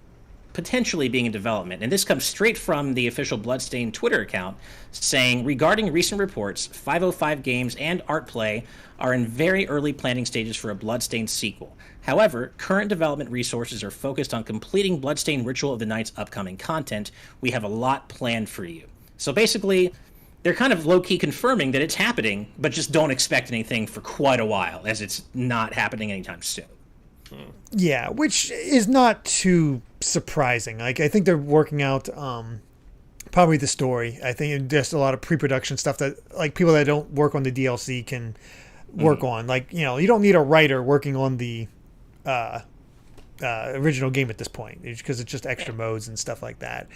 C: potentially being in development. And this comes straight from the official Bloodstained Twitter account saying, regarding recent reports, 505 Games and Artplay are in very early planning stages for a Bloodstained sequel. However, current development resources are focused on completing Bloodstained Ritual of the Night's upcoming content. We have a lot planned for you. So basically, they're kind of low-key confirming that it's happening, but just don't expect anything for quite a while, as it's not happening anytime soon.
A: Yeah, which is not too surprising. Like, I think they're working out probably the story. I think just a lot of pre-production stuff that like people that don't work on the DLC can work on. Like, you know, you don't need a writer working on the original game at this point because it's just extra modes and stuff like that.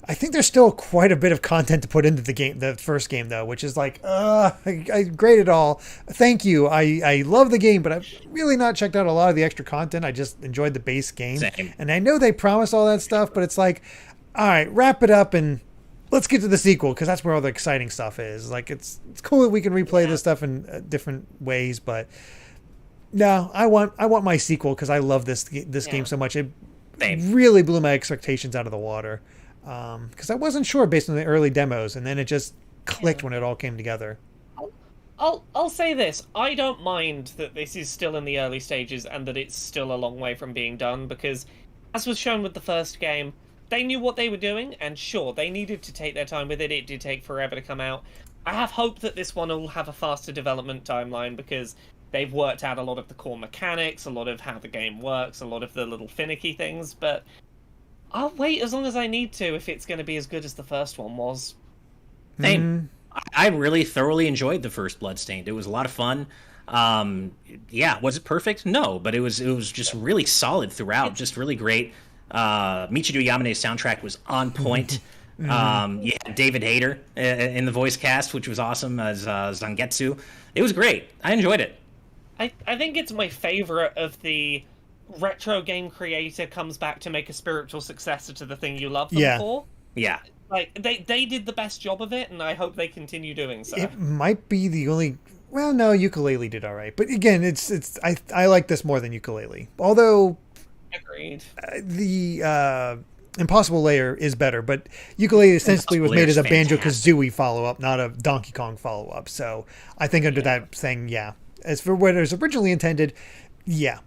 A: I think there's still quite a bit of content to put into the game, the first game though, which is like, I grade it all. Thank you. I love the game, but I've really not checked out a lot of the extra content. I just enjoyed the base game.
C: Same.
A: And I know they promised all that stuff, but it's like, all right, wrap it up and let's get to the sequel because that's where all the exciting stuff is. Like, it's cool that we can replay this stuff in different ways, but no, I want my sequel because I love this game so much. It really blew my expectations out of the water. Because I wasn't sure based on the early demos, and then it just clicked when it all came together.
B: I'll say this: I don't mind that this is still in the early stages and that it's still a long way from being done. Because, as was shown with the first game, they knew what they were doing, and sure, they needed to take their time with it. It did take forever to come out. I have hope that this one will have a faster development timeline because they've worked out a lot of the core mechanics, a lot of how the game works, a lot of the little finicky things, but I'll wait as long as I need to if it's going to be as good as the first one was.
C: Same. I really thoroughly enjoyed the first Bloodstained. It was a lot of fun. Yeah, was it perfect? No, but it was just really solid throughout. Just really great. Michiru Yamane's soundtrack was on point. You had David Hayter in the voice cast, which was awesome as Zangetsu. It was great. I enjoyed it.
B: I think it's my favorite of the retro game creator comes back to make a spiritual successor to the thing you love them for.
C: Yeah.
B: Like, they did the best job of it, and I hope they continue doing so.
A: It might be the only... Well, no, Yooka-Laylee did all right. But again, I like this more than Yooka-Laylee. Although...
B: Agreed.
A: The Impossible Layer is better, but Yooka-Laylee essentially was made as a Banjo-Kazooie follow-up, not a Donkey Kong follow-up. So I think under that thing, As for what it was originally intended... Yeah,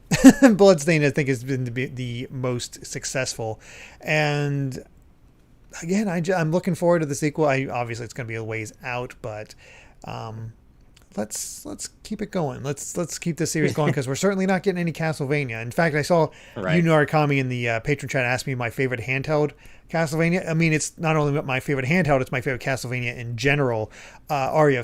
A: Bloodstained I think has been the most successful, and again, I'm looking forward to the sequel. Obviously it's going to be a ways out, but let's keep it going. Let's keep this series going because we're certainly not getting any Castlevania. In fact, I saw Yu Narukami in the patron chat ask me my favorite handheld Castlevania. I mean, it's not only my favorite handheld; it's my favorite Castlevania in general. Order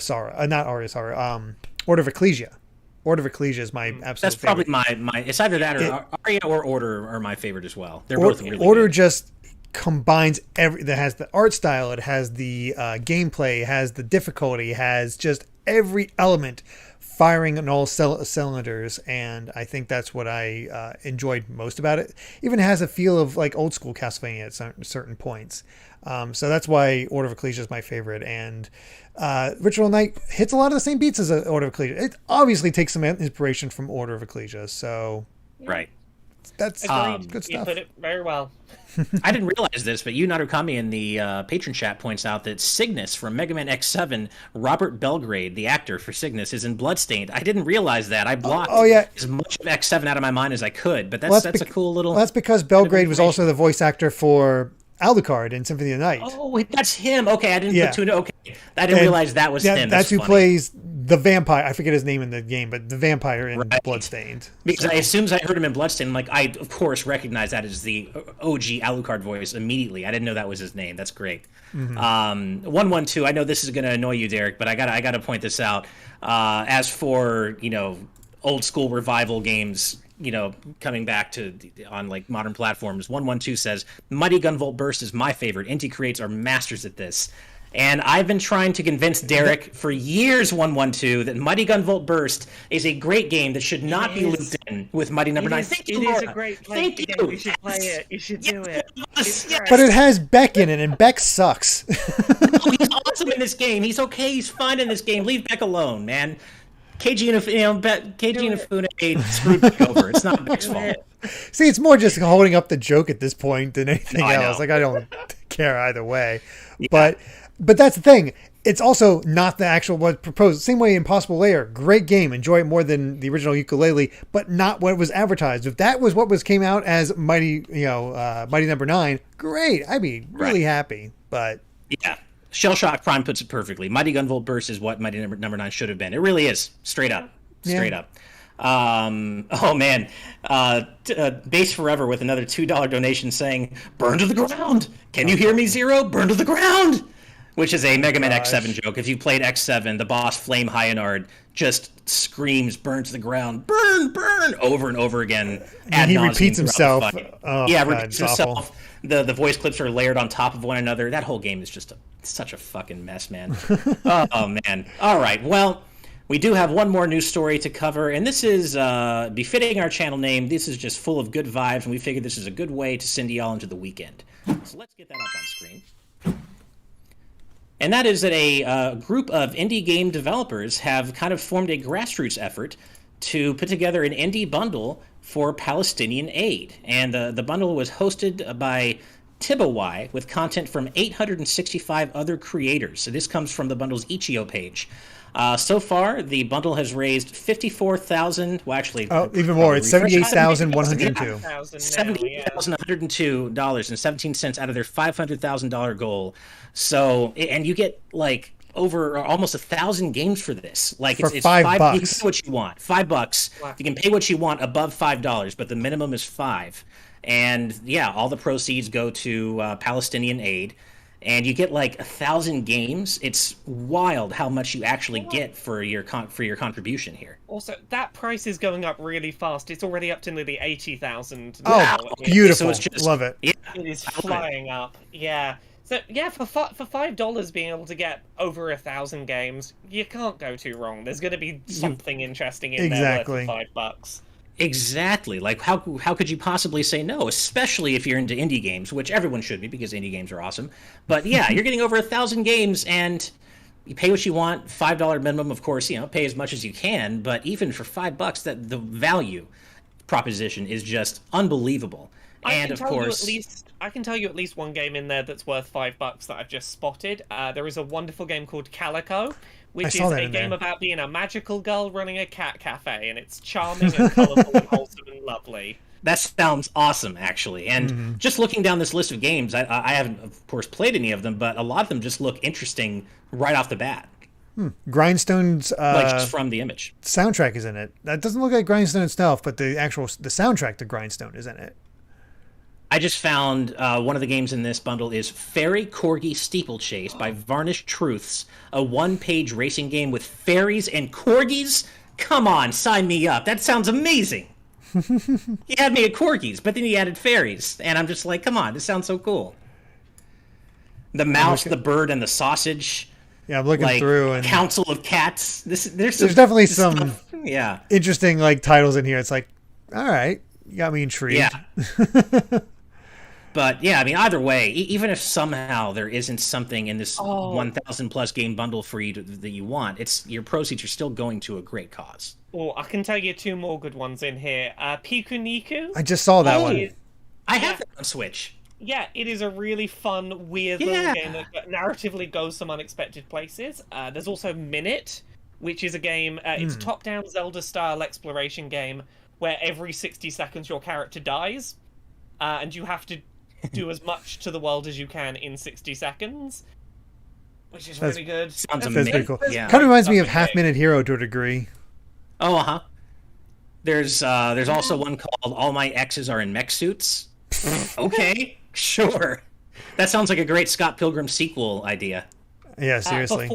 A: of Ecclesia. Order of Ecclesia is my absolute
C: That's
A: favorite.
C: probably my it's either that or Aria or Order are my favorite as well. They're both really
A: Order
C: good.
A: just combines that has the art style, it has the gameplay, it has the difficulty, it has just every element firing on all cylinders, and I think that's what I enjoyed most about it. Even has a feel of like old school Castlevania at certain points. So that's why Order of Ecclesia is my favorite, and Ritual Night hits a lot of the same beats as Order of Ecclesia. It obviously takes some inspiration from Order of Ecclesia, so that's good stuff.
B: You put it very well.
C: I didn't realize this, but Yu Narukami in the patron chat points out that Cygnus from Mega Man X7, Robert Belgrade, the actor for Cygnus, is in Bloodstained. I didn't realize that. I blocked as much of X7 out of my mind as I could, but that's a cool little...
A: Well, that's because Belgrade was also the voice actor for Alucard in Symphony of the Night.
C: Oh, wait, that's him. Okay, I didn't put two... Okay, I didn't realize that was him.
A: That's who plays the vampire. I forget his name in the game, but the vampire in Bloodstained.
C: Because as soon as I heard him in Bloodstained, I, of course, recognized that as the OG Alucard voice immediately. I didn't know that was his name. That's great. 112, I know this is going to annoy you, Derek, but I gotta point this out. As for, old school revival games, coming back on like modern platforms, 112 says, Mighty Gunvolt Burst is my favorite. Indie creates are masters at this. And I've been trying to convince Derek for years, 112, that Mighty Gunvolt Burst is a great game that should not be looped in with Mighty Number 9. Thank you, Laura.
B: It is a great game. You should play it. You should do it.
A: But it has Beck in it, and Beck sucks.
C: No, he's awesome in this game. He's okay. He's fine in this game. Leave Beck alone, man. KG Inafune screwed Beck over. It's not Beck's fault.
A: See, it's more just holding up the joke at this point than anything else. Like, I don't care either way. Yeah. But that's the thing. It's also not the actual what proposed. Same way Impossible Layer, great game. Enjoy it more than the original Yooka-Laylee, but not what was advertised. If that was what came out as Mighty Number 9, great. I'd be really happy. But
C: yeah, Shellshock Prime puts it perfectly. Mighty Gunvolt Burst is what Mighty Number 9 should have been. It really is. Straight up. Oh man, Base Forever with another $2 donation saying, "Burn to the ground! Can you hear me, Zero? Burn to the ground!" Which is a Mega Man X7 joke. If you played X7, the boss Flame Hyanard just screams, "Burn to the ground! Burn! Burn!" over and over again.
A: And he repeats himself.
C: Repeats himself. Awful. The voice clips are layered on top of one another. That whole game is just such a fucking mess, man. Oh man. All right. Well, we do have one more news story to cover, and this is befitting our channel name. This is just full of good vibes, and we figured this is a good way to send y'all into the weekend. So let's get that up on screen. And that is that a group of indie game developers have kind of formed a grassroots effort to put together an indie bundle for Palestinian aid. And the bundle was hosted by Tibawai with content from 865 other creators. So this comes from the bundle's Itch.io page. So far, the bundle has raised 54,000. Well, actually,
A: even more. It's 78,102.
C: $78,102.17 out of their $500,000 goal. So, and you get like over almost 1,000 games for this. Like
A: for
C: it's
A: $5.
C: You can pay what you want. $5. Wow. You can pay what you want above $5, but the minimum is $5. And yeah, all the proceeds go to Palestinian aid. And you get like 1,000 games. It's wild how much you actually get for your contribution here.
B: Also, that price is going up really fast. It's already up to nearly 80,000.
A: Oh, beautiful! So love it.
B: Yeah, it is flying up. Yeah. So yeah, for $5 being able to get over 1,000 games, you can't go too wrong. There's going to be something interesting in there worth $5.
C: Exactly. Like, how could you possibly say no? Especially if you're into indie games, which everyone should be because indie games are awesome. But yeah, you're getting over 1,000 games, and you pay what you want. $5 minimum, of course. Pay as much as you can. But even for $5, that the value proposition is just unbelievable. And of course,
B: I can tell you at least one game in there that's worth $5 that I've just spotted. There is a wonderful game called Calico, which is a game about being a magical girl running a cat cafe, and it's charming and colorful and wholesome and lovely.
C: That sounds awesome, actually. And just looking down this list of games, I haven't, of course, played any of them, but a lot of them just look interesting right off the bat.
A: Grindstone's
C: like just from the image.
A: Soundtrack is in it. That doesn't look like Grindstone itself, but the soundtrack to Grindstone is in it.
C: I just found one of the games in this bundle is Fairy Corgi Steeplechase by Varnished Truths, a one-page racing game with fairies and corgis. Come on, sign me up. That sounds amazing. He had me at corgis, but then he added fairies, and I'm just like, come on, this sounds so cool. The mouse, the bird, and the sausage.
A: Yeah, I'm looking through. And
C: Council of Cats. There's
A: definitely some
C: stuff.
A: Interesting titles in here. It's like, all right, you got me intrigued.
C: Yeah. But yeah, I mean, either way, even if somehow there isn't something in this 1,000 plus game bundle for you that you want, your proceeds are still going to a great cause.
B: Oh, I can tell you two more good ones in here. Piku Niku.
A: I just saw that one.
C: I have that on Switch.
B: Yeah, it is a really fun, weird little game that narratively goes some unexpected places. There's also Minute, which is a game. It's a top-down Zelda-style exploration game where every 60 seconds your character dies, and you have to do as much to the world as you can in 60 seconds, which is really good.
C: Sounds amazing.
A: Pretty cool. Yeah. Kind of reminds me of Half Minute Hero to a degree.
C: Oh, uh-huh. There's also one called All My Exes Are in Mech Suits. Okay, sure. That sounds like a great Scott Pilgrim sequel idea.
A: Yeah, seriously.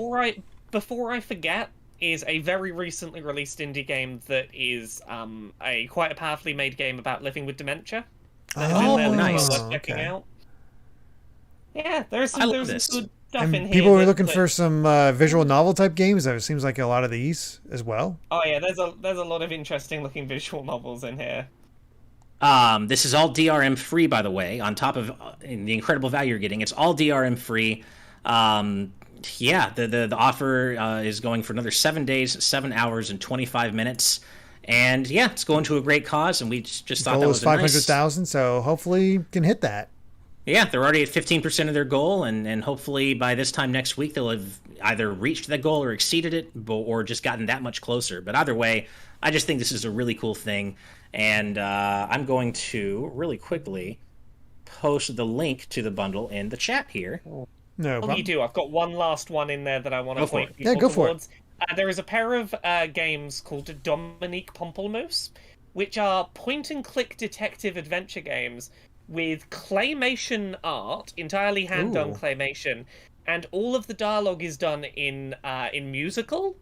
B: Before I forget, is a very recently released indie game that is quite a powerfully made game about living with dementia.
C: Nice.
B: Checking out. Yeah, there's some good stuff in here.
A: People were looking for some visual novel type games. It seems like a lot of these as well.
B: Oh yeah, there's a lot of interesting looking visual novels in here.
C: This is all DRM free, by the way. On top of the incredible value you're getting, it's all DRM free. Yeah, the offer is going for another 7 days, 7 hours, and 25 minutes. And yeah, it's going to a great cause, and we just thought that was
A: 500,000, so hopefully can hit that.
C: Yeah, they're already at 15% of their goal, and hopefully by this time next week they'll have either reached that goal or exceeded it, or just gotten that much closer. But either way, I just think this is a really cool thing, and I'm going to really quickly post the link to the bundle in the chat here.
A: No problem.
B: You do. I've got one last one in there that I want to point people
A: go for
B: towards.
A: it.
B: There is a pair of games called Dominique Pamplemousse, which are point-and-click detective adventure games with claymation art, entirely hand-done claymation, and all of the dialogue is done in musical.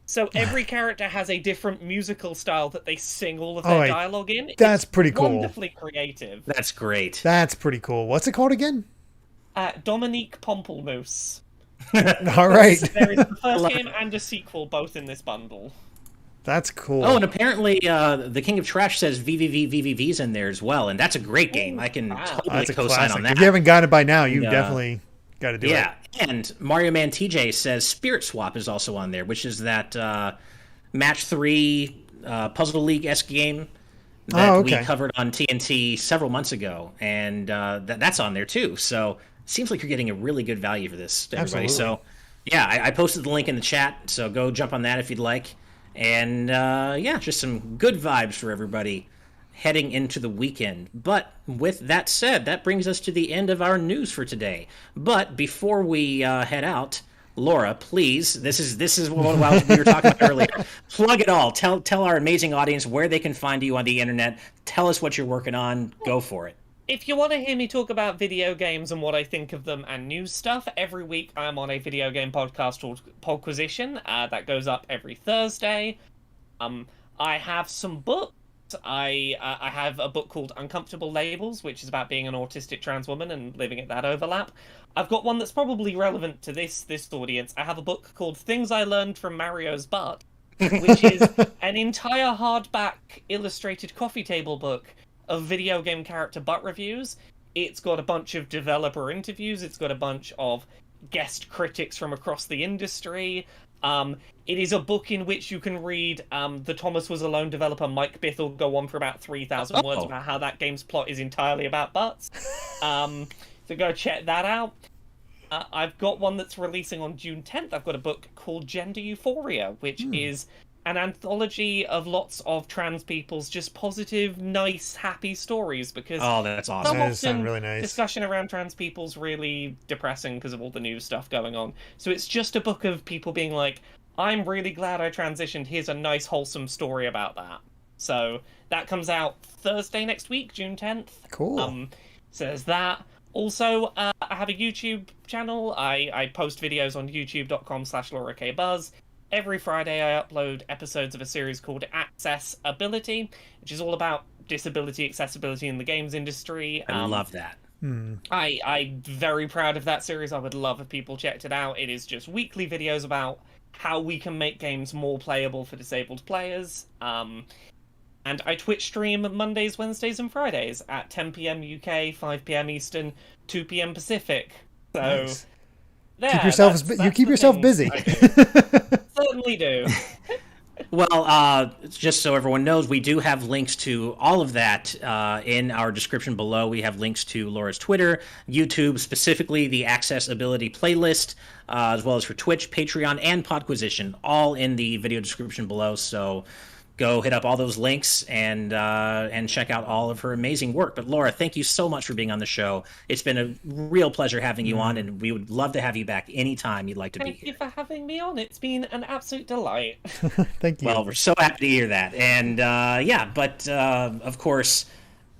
B: So every character has a different musical style that they sing all of their dialogue in.
A: That's pretty cool.
B: Wonderfully creative.
C: That's great.
A: That's pretty cool. What's it called again?
B: Dominique Pamplemousse.
A: All right.
B: There is the first game and a sequel, both in this bundle.
A: That's cool.
C: Oh, and apparently the King of Trash says VVV's in there as well, and that's a great game. I can totally co-sign on that.
A: If you haven't got it by now, you definitely got to do it.
C: Yeah, and Mario Man TJ says Spirit Swap is also on there, which is that Match 3 Puzzle League-esque game that we covered on TNT several months ago, and that's on there too. So it seems like you're getting a really good value for this, everybody.
A: Absolutely.
C: So yeah, I posted the link in the chat, so go jump on that if you'd like. And just some good vibes for everybody heading into the weekend. But with that said, that brings us to the end of our news for today. But before we head out, Laura, please, this is what we were talking about earlier. Plug it all. Tell our amazing audience where they can find you on the internet. Tell us what you're working on. Go for it.
B: If you want to hear me talk about video games and what I think of them and news stuff, every week I'm on a video game podcast called Podquisition. That goes up every Thursday. I have some books. I have a book called Uncomfortable Labels, which is about being an autistic trans woman and living at that overlap. I've got one that's probably relevant to this audience. I have a book called Things I Learned from Mario's Butt, which is an entire hardback illustrated coffee table book of video game character butt reviews. It's got a bunch of developer interviews. It's got a bunch of guest critics from across the industry. It is a book in which you can read the Thomas Was Alone developer Mike Bithell go on for about 3,000 words about how that game's plot is entirely about butts. So go check that out. I've got one that's releasing on June 10th. I've got a book called Gender Euphoria, which is an anthology of lots of trans people's just positive, nice, happy stories, because
C: that's awesome.
A: That sounds really nice.
B: Discussion around trans people's really depressing because of all the new stuff going on. So it's just a book of people being like, I'm really glad I transitioned. Here's a nice, wholesome story about that. So that comes out Thursday next week, June 10th.
A: Cool.
B: So there's that. Also, I have a YouTube channel. I post videos on youtube.com/LauraKBuzz. Every Friday I upload episodes of a series called Accessibility, which is all about disability accessibility in the games industry.
C: I love that.
B: I'm very proud of that series. I would love if people checked it out. It is just weekly videos about how we can make games more playable for disabled players. And I Twitch stream Mondays, Wednesdays, and Fridays at 10 p.m. UK, 5 p.m. Eastern, 2 p.m. Pacific. So
A: nice.
B: There,
A: you keep yourself busy.
B: Certainly do.
C: Well, just so everyone knows, we do have links to all of that in our description below. We have links to Laura's Twitter, YouTube, specifically the Accessibility playlist, as well as for Twitch, Patreon, and Podquisition, all in the video description below. So go hit up all those links and check out all of her amazing work. But Laura, thank you so much for being on the show. It's been a real pleasure having you on, and we would love to have you back anytime you'd like to be here.
B: Thank you for having me on. It's been an absolute delight.
A: Thank you.
C: Well, we're so happy to hear that. And of course,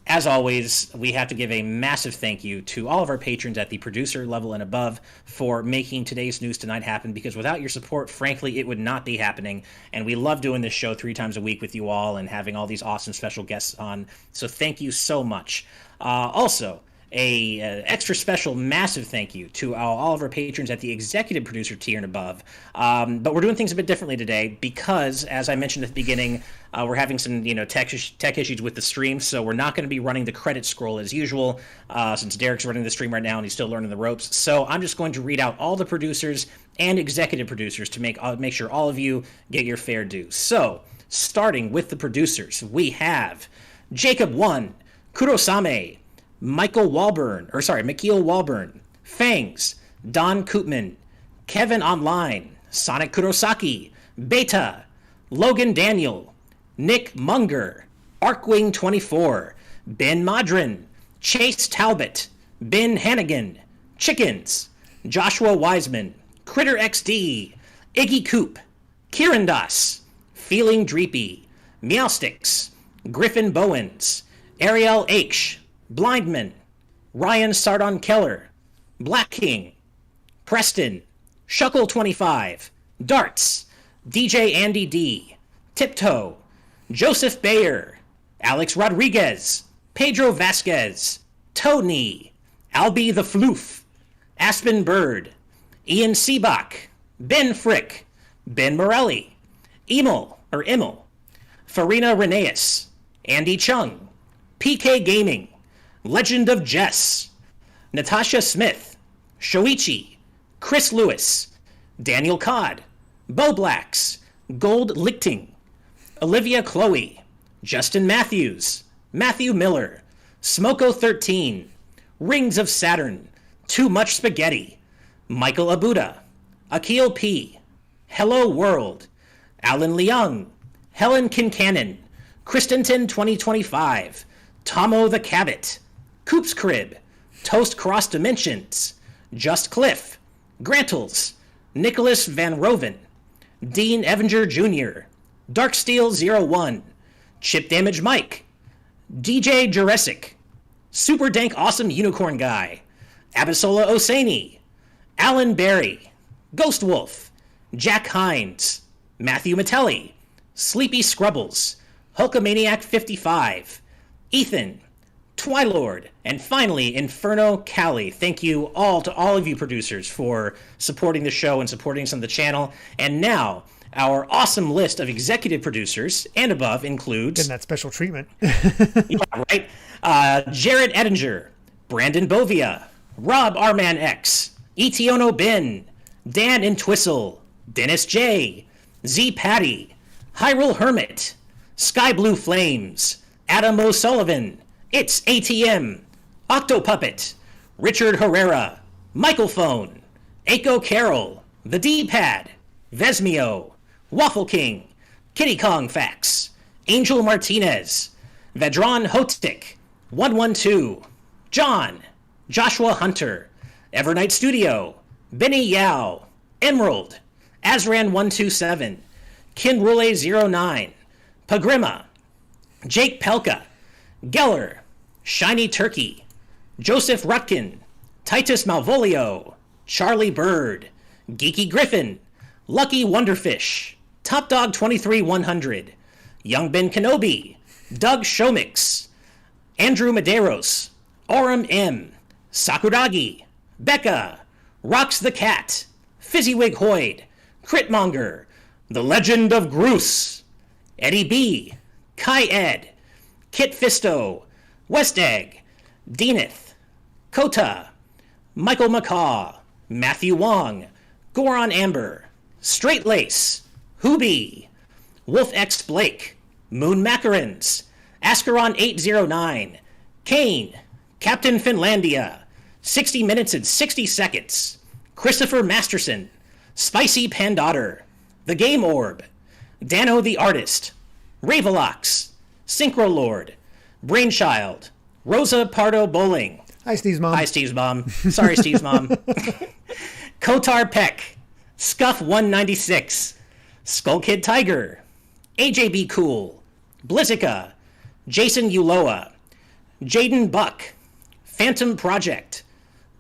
C: as always, we have to give a massive thank you to all of our patrons at the producer level and above for making today's news tonight happen, because without your support, frankly, it would not be happening. And we love doing this show 3 times a week with you all and having all these awesome special guests on. So thank you so much. Also, a extra special massive thank you to all of our patrons at the executive producer tier and above. But we're doing things a bit differently today because, as I mentioned at the beginning, we're having some tech issues with the stream, so we're not going to be running the credit scroll as usual, since Derek's running the stream right now and he's still learning the ropes. So I'm just going to read out all the producers and executive producers to make sure all of you get your fair due. So, starting with the producers, we have Jacob 1, Kurosame, Michael Walburn, Fangs, Don Koopman, Kevin Online, Sonic Kurosaki, Beta, Logan Daniel, Nick Munger, Arkwing 24, Ben Modrin, Chase Talbot, Ben Hannigan, Chickens, Joshua Wiseman, Critter XD, Iggy Coop, Kirandas, Feeling Dreepy, Meowsticks, Griffin Bowens, Ariel H., Blindman, Ryan Sardon Keller, Black King, Preston, Shuckle25, Darts, DJ Andy D, Tiptoe, Joseph Bayer, Alex Rodriguez, Pedro Vasquez, Tony, Albie the Floof, Aspen Bird, Ian Seabach, Ben Frick, Ben Morelli, Emil, Farina Reneus, Andy Chung, PK Gaming, Legend of Jess, Natasha Smith, Shoichi, Chris Lewis, Daniel Codd, Bo Blacks, Gold Lichting, Olivia Chloe, Justin Matthews, Matthew Miller, Smoko13, Rings of Saturn, Too Much Spaghetti, Michael Abuda, Akil P, Hello World, Alan Leung, Helen Kincannon, Kristenton 2025, Tomo the Cabot, Coop's Crib, Toast Cross Dimensions, Just Cliff, Grantles, Nicholas Van Roven, Dean Evinger Jr., Darksteel01, Chip Damage Mike, DJ Jurassic, Super Dank Awesome Unicorn Guy, Abisola Osani, Alan Barry, Ghost Wolf, Jack Hines, Matthew Matelli, Sleepy Scrubbles, Hulkamaniac 55, Ethan, Twilord, and finally Inferno Callie. Thank you all to all of you producers for supporting the show and supporting some of the channel. And now our awesome list of executive producers and above includes...
A: Getting that special treatment.
C: Yeah, right? Jared Edinger, Brandon Bovia, Rob Arman X, Etiono Ben, Dan Entwistle, Dennis J, Z Patty, Hyrule Hermit, Sky Blue Flames, Adam O'Sullivan, It's ATM, Octopuppet, Richard Herrera, Michael Phone, Aiko Carroll, The D-Pad, Vesmio, Waffle King, Kitty Kong Fax, Angel Martinez, Vedran Hotik, 112, John, Joshua Hunter, Evernight Studio, Benny Yao, Emerald, Azran127, Kinrule09, Pagrima, Jake Pelka, Geller, Shiny Turkey, Joseph Rutkin, Titus Malvolio, Charlie Bird, Geeky Griffin, Lucky Wonderfish, Top Dog 23100, Young Ben Kenobi, Doug Shomix, Andrew Medeiros, Aurum M, Sakuragi, Becca, Rocks the Cat, Fizzywig Hoyd, Critmonger, The Legend of Groose, Eddie B, Kai Ed, Kit Fisto, West Egg, Deaneth, Kota, Michael McCaw, Matthew Wong, Goron Amber, Straight Lace, Hoobie, Wolf X Blake, Moon Macarons, Ascaron 809, Kane, Captain Finlandia, 60 Minutes and 60 Seconds, Christopher Masterson, Spicy Pandotter, The Game Orb, Dano the Artist, Ravelox, Synchro Lord, Brainchild, Rosa Pardo Bowling.
A: Hi, Steve's mom.
C: Hi, Steve's mom. Sorry, Steve's mom. Kotar Peck, Scuff 196, Skull Kid Tiger, AJB Cool, Blizzica, Jason Uloa, Jaden Buck, Phantom Project,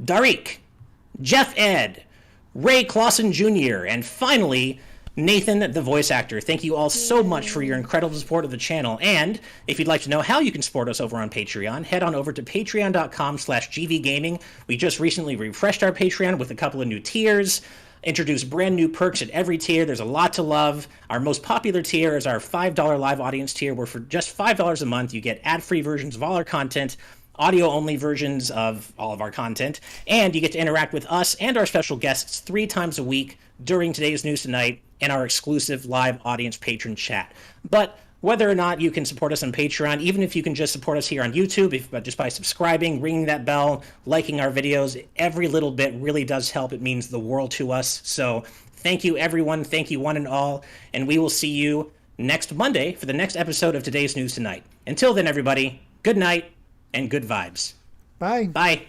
C: Darik, Jeff Ed, Ray Clausen Jr., and finally, Nathan, the voice actor. Thank you all so much for your incredible support of the channel. And if you'd like to know how you can support us over on Patreon, head on over to patreon.com/gvgaming. We just recently refreshed our Patreon with a couple of new tiers, introduced brand new perks at every tier. There's a lot to love. Our most popular tier is our $5 live audience tier, where for just $5 a month, you get ad-free versions of all our content, audio-only versions of all of our content, and you get to interact with us and our special guests 3 times a week during today's news tonight in our exclusive live audience patron chat. But whether or not you can support us on Patreon, even if you can just support us here on YouTube, just by subscribing, ringing that bell, liking our videos, every little bit really does help. It means the world to us. So thank you, everyone. Thank you, one and all. And we will see you next Monday for the next episode of Today's News Tonight. Until then, everybody, good night and good vibes.
A: Bye.
C: Bye.